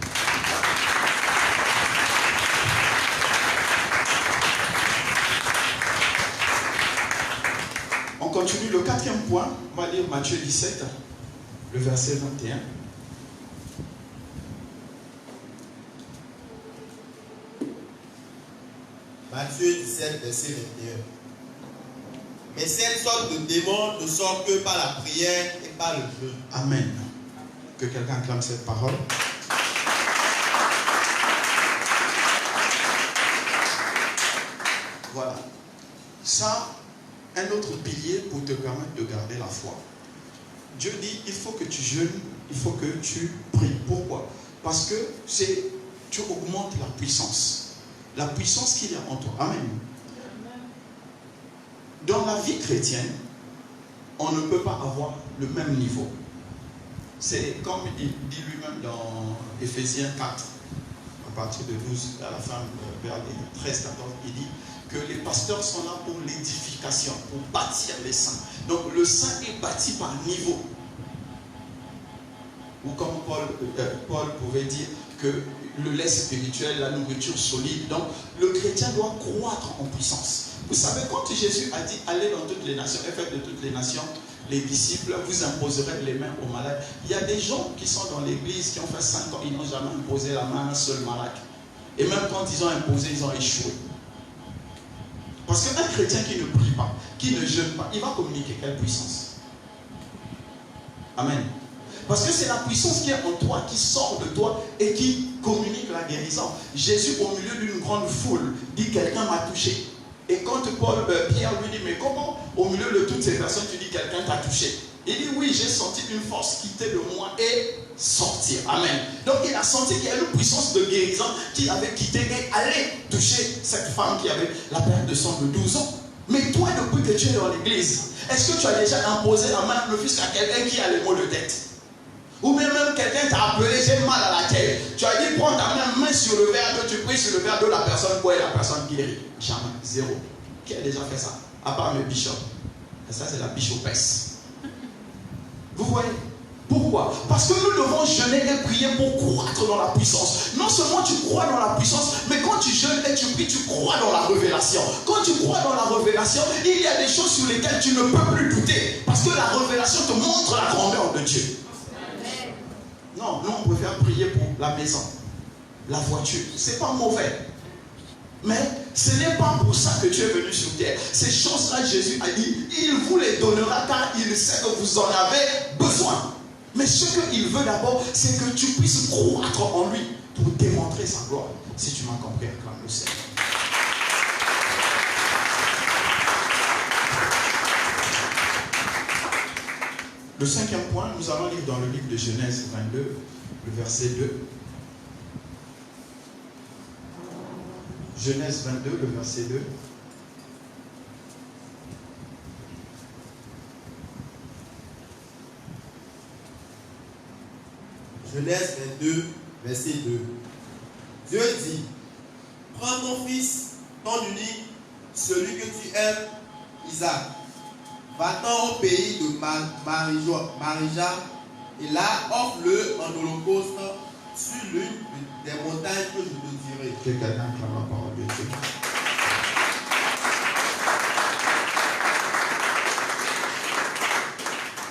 On continue le 4e point. On va lire Matthieu 17, le verset 21. Matthieu 17, verset 21. Mais cette sorte de démon ne sort que par la prière et par le jeûne. Amen. Que quelqu'un acclame cette parole. Voilà. Ça, un autre pilier pour te permettre de garder la foi. Dieu dit, il faut que tu jeûnes, il faut que tu pries. Pourquoi? Parce que tu augmentes la puissance. La puissance qu'il y a en toi. Amen. Dans la vie chrétienne, on ne peut pas avoir le même niveau. C'est comme il dit lui-même dans Éphésiens 4, à partir de 12, à la fin, vers les 13, 14, il dit que les pasteurs sont là pour l'édification, pour bâtir les saints. Donc le saint est bâti par niveau. Ou comme Paul pouvait dire que le lait spirituel, la nourriture solide. Donc le chrétien doit croître en puissance. Vous savez, quand Jésus a dit allez dans toutes les nations et faites de toutes les nations les disciples, vous imposerez les mains aux malades. Il y a des gens qui sont dans l'église qui ont fait 5 ans, ils n'ont jamais imposé la main à un seul malade. Et même quand ils ont imposé, ils ont échoué. Parce qu'un chrétien qui ne prie pas, qui ne jeûne pas, il va communiquer quelle puissance? Amen. Parce que c'est la puissance qui est en toi, qui sort de toi et qui communique la guérison. Jésus, au milieu d'une grande foule, dit quelqu'un m'a touché. Et quand Pierre lui dit, mais comment au milieu de toutes ces personnes tu dis quelqu'un t'a touché? Il dit, oui, j'ai senti une force quitter de moi et sortir. Amen. Donc il a senti qu'il y a une puissance de guérison qui avait quitté et allait toucher cette femme qui avait la perte de sang de 12 ans. Mais toi, depuis que tu es dans l'église, est-ce que tu as déjà imposé la main le fils à quelqu'un qui a les maux de tête? Ou bien même quelqu'un t'a appelé, j'ai mal à la tête. Tu as dit, prends ta main sur le verre d'eau, tu pries sur le verre d'eau, la personne boit et la personne guérit. Jamais, zéro. Qui a déjà fait ça? À part le bishop. Et ça, c'est la bishopesse. Vous voyez? Pourquoi? Parce que nous devons jeûner et prier pour croître dans la puissance. Non seulement tu crois dans la puissance, mais quand tu jeûnes et tu pries, tu crois dans la révélation. Quand tu crois dans la révélation, il y a des choses sur lesquelles tu ne peux plus douter. Parce que la révélation te montre la grandeur de Dieu. Non, nous on préfère prier pour la maison, la voiture. C'est pas mauvais. Mais ce n'est pas pour ça que Dieu est venu sur terre. Ces choses-là, Jésus a dit, il vous les donnera car il sait que vous en avez besoin. Mais ce qu'il veut d'abord, c'est que tu puisses croître en lui pour démontrer sa gloire. Si tu m'as compris, acclame le Seigneur. Le cinquième point, nous allons lire dans le livre de Genèse 22, le verset 2. Genèse 22, le verset 2. Genèse 22, verset 2. Dieu dit, prends ton fils, ton unique, celui que tu aimes, Isaac. Va-t'en au pays de Marija, et là, offre-le en holocauste sur l'une des montagnes que je te dirai. Que quelqu'un acclame la parole de Dieu.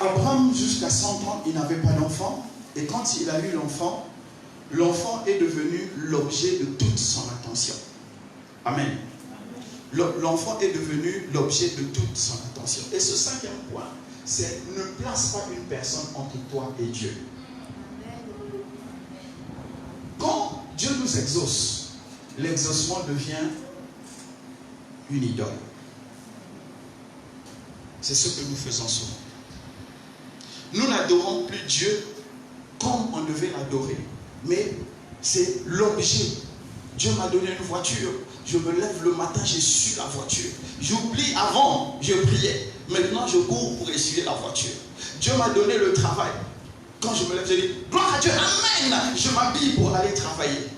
Abraham, jusqu'à 100 ans, il n'avait pas d'enfant. Et quand il a eu l'enfant, l'enfant est devenu l'objet de toute son attention. Amen. L'enfant est devenu l'objet de toute son attention. Et ce cinquième point, c'est ne place pas une personne entre toi et Dieu. Quand Dieu nous exauce, l'exaucement devient une idole. C'est ce que nous faisons souvent. Nous n'adorons plus Dieu comme on devait l'adorer. Mais c'est l'objet. Dieu m'a donné une voiture. Je me lève le matin, j'ai su la voiture. J'oublie avant, je priais. Maintenant, je cours pour essuyer la voiture. Dieu m'a donné le travail. Quand je me lève, je dis, gloire à Dieu, amen. Je m'habille pour aller travailler.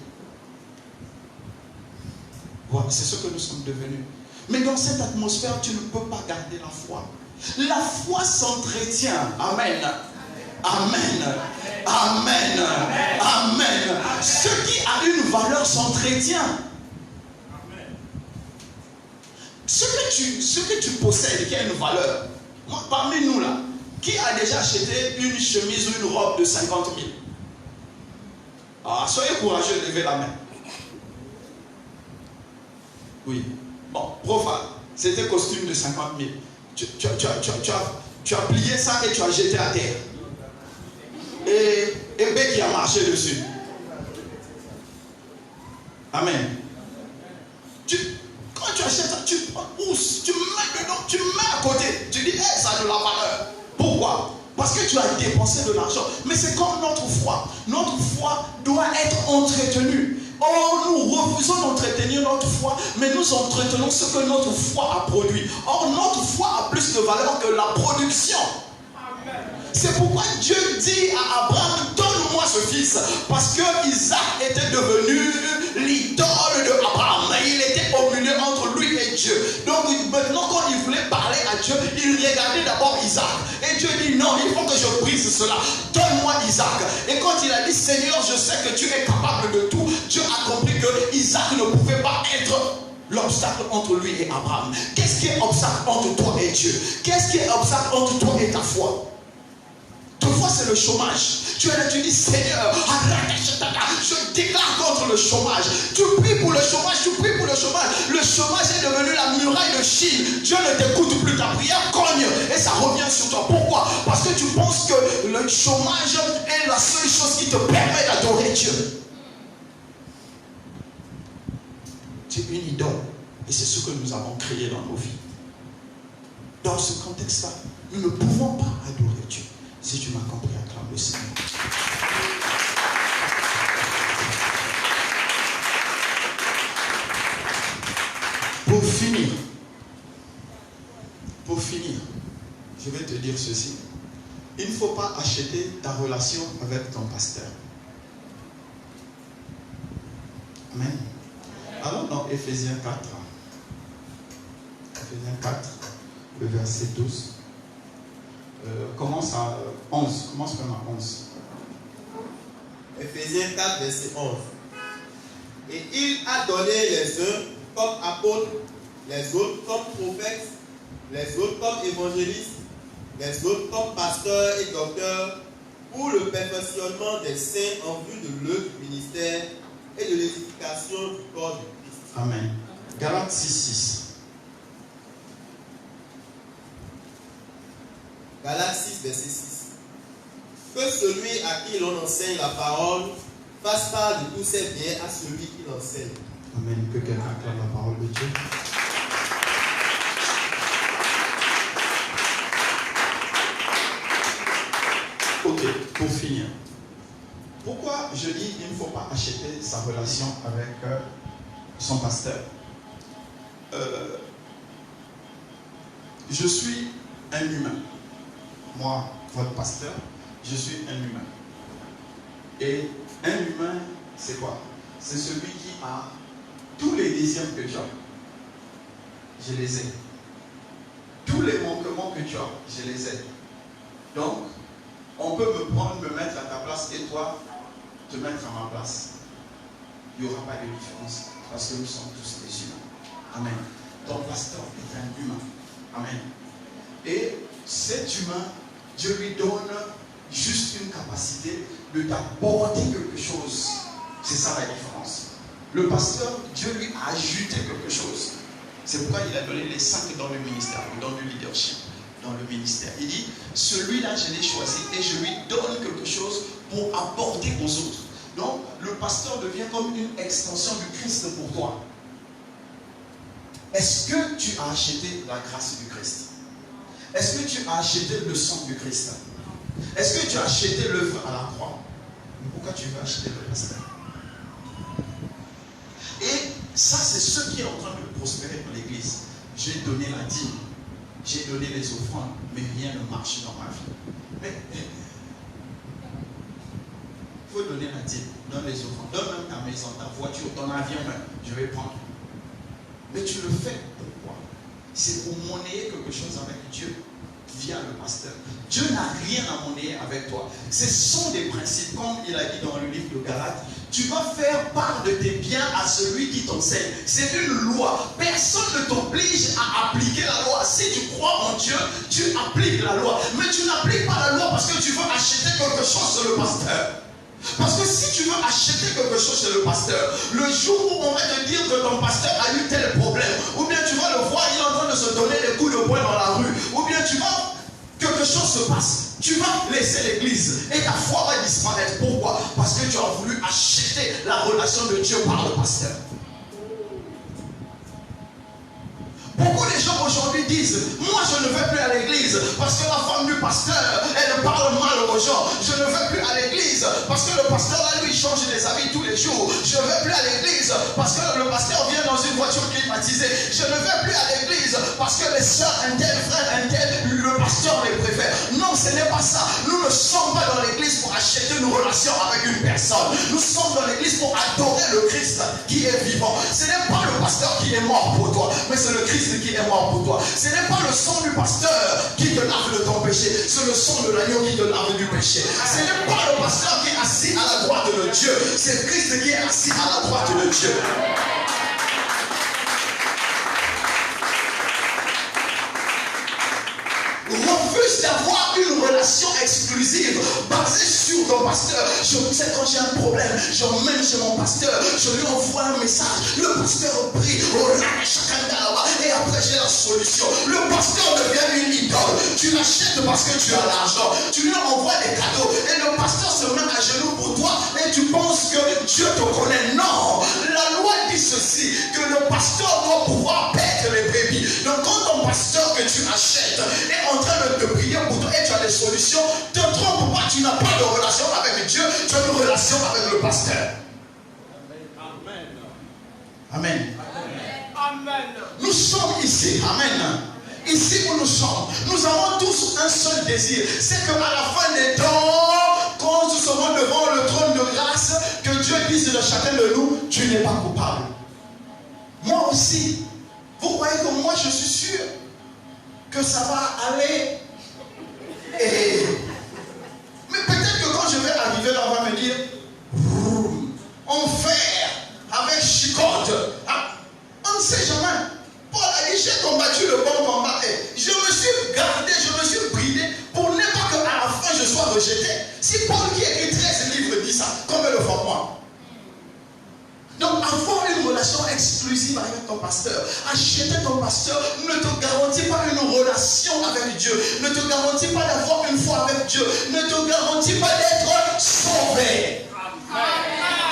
Voilà, c'est ce que nous sommes devenus. Mais dans cette atmosphère, tu ne peux pas garder la foi. La foi s'entretient. Amen. Amen. Amen. Amen. Ce qui a une valeur s'entretient. Ce que tu possèdes qui a une valeur. Moi, parmi nous là, qui a déjà acheté une chemise ou une robe de 50 000? Ah, soyez courageux, levez la main. Oui. Bon, profane. C'était costume de 50 000. Tu as plié ça et tu as jeté à terre. Et Bé qui a marché dessus. Amen. Quand tu achètes ça, tu pousses, tu mets dedans, tu mets à côté. Tu dis, hey, ça a de la valeur. Pourquoi? Parce que tu as dépensé de l'argent. Mais c'est comme notre foi. Notre foi doit être entretenue. Or, nous refusons d'entretenir notre foi, mais nous entretenons ce que notre foi a produit. Or, notre foi a plus de valeur que la production. C'est pourquoi Dieu dit à Abraham, donne-moi ce fils. Parce que Isaac était devenu l'idole de Abraham. Il était au milieu entre lui et Dieu. Donc maintenant, quand il voulait parler à Dieu, il regardait d'abord Isaac. Et Dieu dit, non, il faut que je brise cela. Donne-moi Isaac. Et quand il a dit, Seigneur, je sais que tu es capable de tout, Dieu a compris que Isaac ne pouvait pas être l'obstacle entre lui et Abraham. Qu'est-ce qui est obstacle entre toi et Dieu? Qu'est-ce qui est obstacle entre toi et ta foi? Ta foi, c'est le chômage. Tu es là, tu dis, Seigneur, je déclare contre le chômage. Tu pries pour le chômage, tu pries pour le chômage. Le chômage est devenu la muraille de Chine. Dieu ne t'écoute plus, ta prière cogne et ça revient sur toi. Pourquoi? Parce que tu penses que le chômage est la seule chose qui te permet d'adorer Dieu. C'est une idole. Et c'est ce que nous avons créé dans nos vies. Dans ce contexte-là, nous ne pouvons pas adorer Dieu. Si tu m'as compris, acclame le Seigneur. Pour finir, je vais te dire ceci. Il ne faut pas acheter ta relation avec ton pasteur. Amen. Allons dans Éphésiens 4. Ephésiens 4, le verset 12. Commence à 11. Commence même à 11. Ephésiens 4, verset 11. Et il a donné les uns comme apôtres, les autres comme prophètes, les autres comme évangélistes, les autres comme pasteurs et docteurs, pour le perfectionnement des saints en vue de l'œuvre du ministère et de l'édification du corps du Christ. Amen. Galates 6, 6. Galates 6, verset 6. Que celui à qui l'on enseigne la parole fasse part de tous ses biens à celui qui l'enseigne. Amen. Que quelqu'un acclame la parole de Dieu. Ok, pour finir. Pourquoi je dis qu'il ne faut pas acheter sa relation avec son pasteur? Je suis un humain. Moi, votre pasteur, je suis un humain. Et un humain, c'est quoi? C'est celui qui a tous les désirs que tu as. Je les ai. Tous les manquements que tu as, je les ai. Donc, on peut me prendre, me mettre à ta place et toi, te mettre à ma place. Il n'y aura pas de différence parce que nous sommes tous des humains. Amen. Ton pasteur est un humain. Amen. Et cet humain, Dieu lui donne juste une capacité de t'apporter quelque chose. C'est ça la différence. Le pasteur, Dieu lui a ajouté quelque chose. C'est pourquoi il a donné les 5 dans le ministère, dans le leadership, dans le ministère. Il dit, celui-là, je l'ai choisi et je lui donne quelque chose pour apporter aux autres. Donc, le pasteur devient comme une extension du Christ pour toi. Est-ce que tu as acheté la grâce du Christ? Est-ce que tu as acheté le sang du Christ? Est-ce que tu as acheté l'œuvre à la croix? Mais pourquoi tu veux acheter le pasteur? Et ça, c'est ce qui est en train de prospérer dans l'église. J'ai donné la dîme, j'ai donné les offrandes, mais rien ne marche dans ma vie. Mais il faut donner la dîme, donne les offrandes, donne même ta maison, ta voiture, ton avion même, je vais prendre. Mais tu le fais pourquoi? C'est pour monnayer quelque chose avec Dieu via le pasteur. Dieu n'a rien à monnayer avec toi. Ce sont des principes, comme il a dit dans le livre de Galates. Tu vas faire part de tes biens à celui qui t'enseigne. C'est une loi. Personne ne t'oblige à appliquer la loi. Si tu crois en Dieu, tu appliques la loi. Mais tu n'appliques pas la loi parce que tu veux acheter quelque chose sur le pasteur. Parce que si tu veux acheter quelque chose chez le pasteur, le jour où on va te dire que ton pasteur a eu tel problème, ou bien tu vas le voir, il est en train de se donner des coups de poing dans la rue, ou bien tu vas, quelque chose se passe, tu vas laisser l'église et ta foi va disparaître. Pourquoi? Parce que tu as voulu acheter la relation de Dieu par le pasteur. Beaucoup de gens aujourd'hui disent, moi je ne vais plus à l'église parce que la femme du pasteur, elle parle mal aux gens. Je ne vais plus à l'église parce que le pasteur là, lui, change des habits tous les jours. Je ne vais plus à l'église parce que le pasteur vient dans une voiture climatisée. Je ne vais plus à l'église parce que les soeurs, un tel frère, un tel, le pasteur les préfère. Non, ce n'est pas ça. Nous ne sommes pas dans l'église pour acheter une relation avec une personne. Nous sommes dans l'église pour adorer le Christ qui est vivant. Ce n'est pas le pasteur qui est mort pour toi, mais c'est le Christ qui est mort pour toi. Ce n'est pas le sang du pasteur qui te lave de ton péché, c'est le sang de l'agneau qui te lave du péché. Ce n'est pas le pasteur qui est assis à la droite de Dieu, c'est Christ qui est assis à la droite de Dieu. Refuse d'avoir une relation exclusive basée sur ton pasteur. Je sais quand j'ai un problème, j'emmène chez mon pasteur, je lui envoie un message, le pasteur prie, et après j'ai la solution. Le pasteur devient une idole. Tu l'achètes parce que tu as l'argent, tu lui envoies des cadeaux et le pasteur se met à genoux pour toi et tu penses que Dieu te connaît. Non, la loi dit ceci, que le pasteur doit pouvoir paître les brebis. Donc quand ton pasteur que tu achètes est en train de te prier pour toi et tu as des solutions, te trompe pas, tu n'as pas de relation avec Dieu, tu as une relation avec le pasteur. Amen. Amen. Amen. Nous sommes ici. Amen. Ici où nous sommes, nous avons tous un seul désir. C'est qu'à la fin des temps, quand nous serons devant le trône de grâce, que Dieu dise de chacun de nous, tu n'es pas coupable. Moi aussi. Vous voyez croyez que moi je suis sûr que ça va aller. Mais peut-être que quand je vais arriver là, on va me dire enfer avec chicote. On ne sait jamais. Paul a dit j'ai combattu le bon combat. Je me suis gardé, je me suis bridé pour ne pas qu'à la fin je sois rejeté. Si Paul qui écrit 13 livres dit ça, combien le font moi? Donc avoir une relation exclusive avec ton pasteur, acheter ton pasteur ne te garantit pas une relation avec Dieu, ne te garantit pas d'avoir une foi avec Dieu, ne te garantit pas d'être sauvé.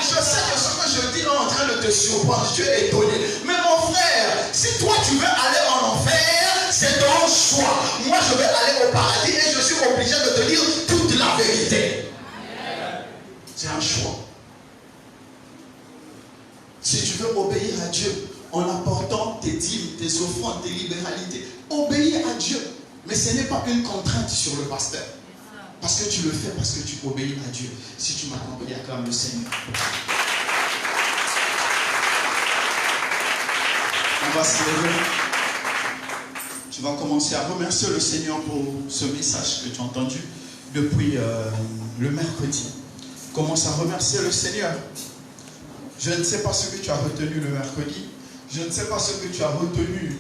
Je sais que ce que je dis est en train de te surprendre, tu es étonné. Mais mon frère, si toi tu veux aller en enfer, c'est ton choix. Moi je vais aller au paradis et je suis obligé de te dire toute la vérité. C'est un choix. Si tu veux obéir à Dieu en apportant tes dîmes, tes offrandes, tes libéralités, obéis à Dieu. Mais ce n'est pas une contrainte sur le pasteur. Parce que tu le fais, parce que tu obéis à Dieu. Si tu m'as compris, acclame le Seigneur. On va se lever. Tu vas commencer à remercier le Seigneur pour ce message que tu as entendu depuis le mercredi. Commence à remercier le Seigneur. Je ne sais pas ce que tu as retenu le mercredi. Je ne sais pas ce que tu as retenu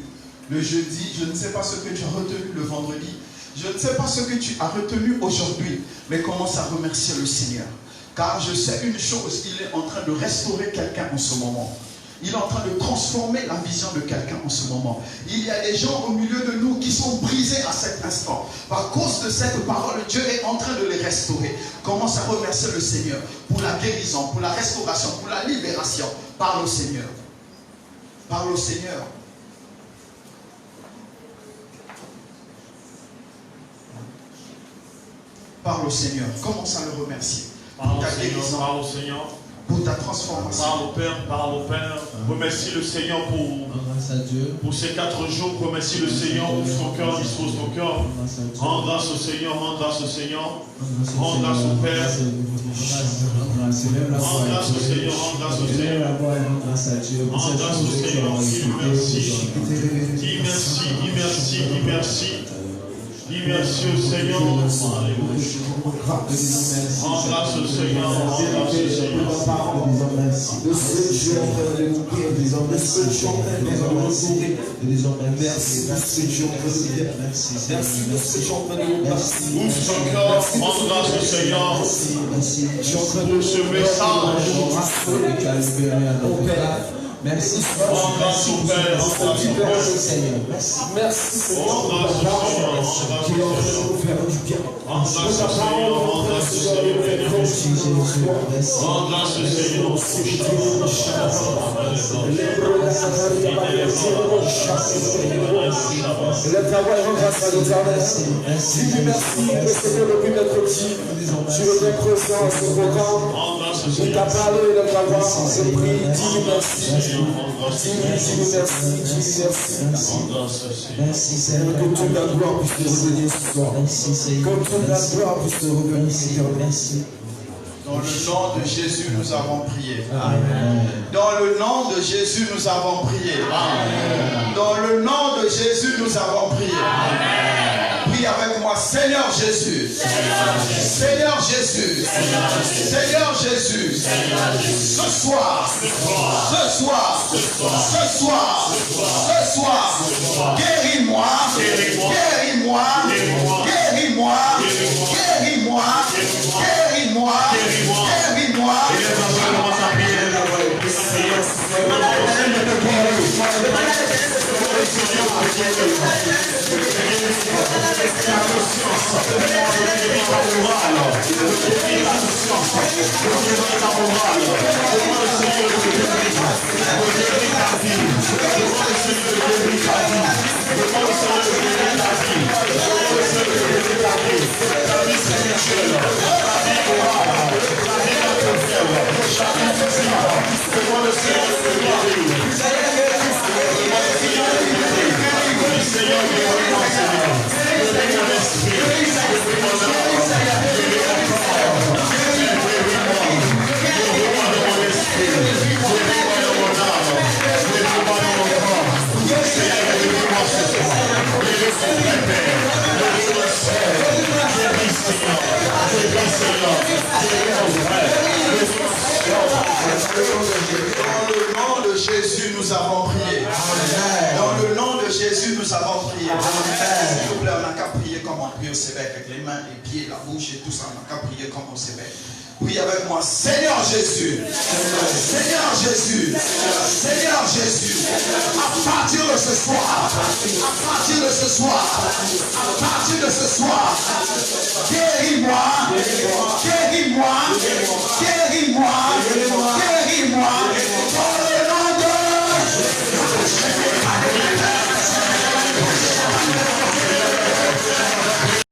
le jeudi. Je ne sais pas ce que tu as retenu le vendredi. Je ne sais pas ce que tu as retenu aujourd'hui. Mais commence à remercier le Seigneur. Car je sais une chose, il est en train de restaurer quelqu'un en ce moment. Il est en train de transformer la vision de quelqu'un en ce moment. Il y a des gens au milieu de nous qui sont brisés à cet instant. Par cause de cette parole, Dieu est en train de les restaurer. Commence à remercier le Seigneur pour la guérison, pour la restauration, pour la libération. Parle au Seigneur. Parle au Seigneur. Parle au Seigneur. Commence à le remercier. Parle au Seigneur, parle au Seigneur. Pour ta transformation. Parle au Père, parle au Père. Remercie le Seigneur pour ces 4 jours. Remercie le Seigneur. Ouvre ton cœur, dispose ton cœur. Rends grâce au Seigneur, rends grâce au Seigneur. Rends grâce au Père. Rends grâce au Seigneur, rends grâce au Seigneur. Rends grâce au Seigneur. Dis merci. Dis merci, dis merci, dis merci. Dis merci au Seigneur. Alléluia. Rends grâce au Seigneur. Rends grâce au Seigneur. Ouvre ton cœur. Rends grâce au Seigneur. Pour ce message. Merci. Rends grâce au Père. Rends grâce au Père. Merci. Rends grâce au Seigneur. Rends grâce au Seigneur. Rends grâce au Seigneur. Rends grâce au Seigneur. Le travail rend grâce à l'Éternel. Dis merci, le Seigneur le plus notre qui. Tu es bien présent à ce programme. Je t'ai parlé de ta voix. Je prie, dis merci. Dis merci, Seigneur. Que toute la gloire puisse te revenir ce soir. Que toute la gloire puisse te revenir, Seigneur. Merci. Dans le nom de Jésus, nous avons prié. Amen. Dans le nom de Jésus, nous avons prié. Amen. Dans le nom de Jésus, nous avons prié. Amen. Prie avec moi, Seigneur Jésus. Seigneur Jésus. Seigneur Jésus. Ce soir, guéris-moi, guéris-moi, guéris-moi, guéris-moi, guéris-moi, guéris-moi. Seigneur, allons prier. S'il vous plaît, on n'a qu'à prier comme on prie au Québec, avec les mains, les pieds, la bouche et tout ça. On n'a qu'à prier comme au Québec. Prie avec moi. Seigneur Jésus. Seigneur Jésus. Seigneur Jésus. À partir de ce soir. À partir de ce soir. À partir de ce soir. Guéris-moi. Guéris-moi. Guéris-moi.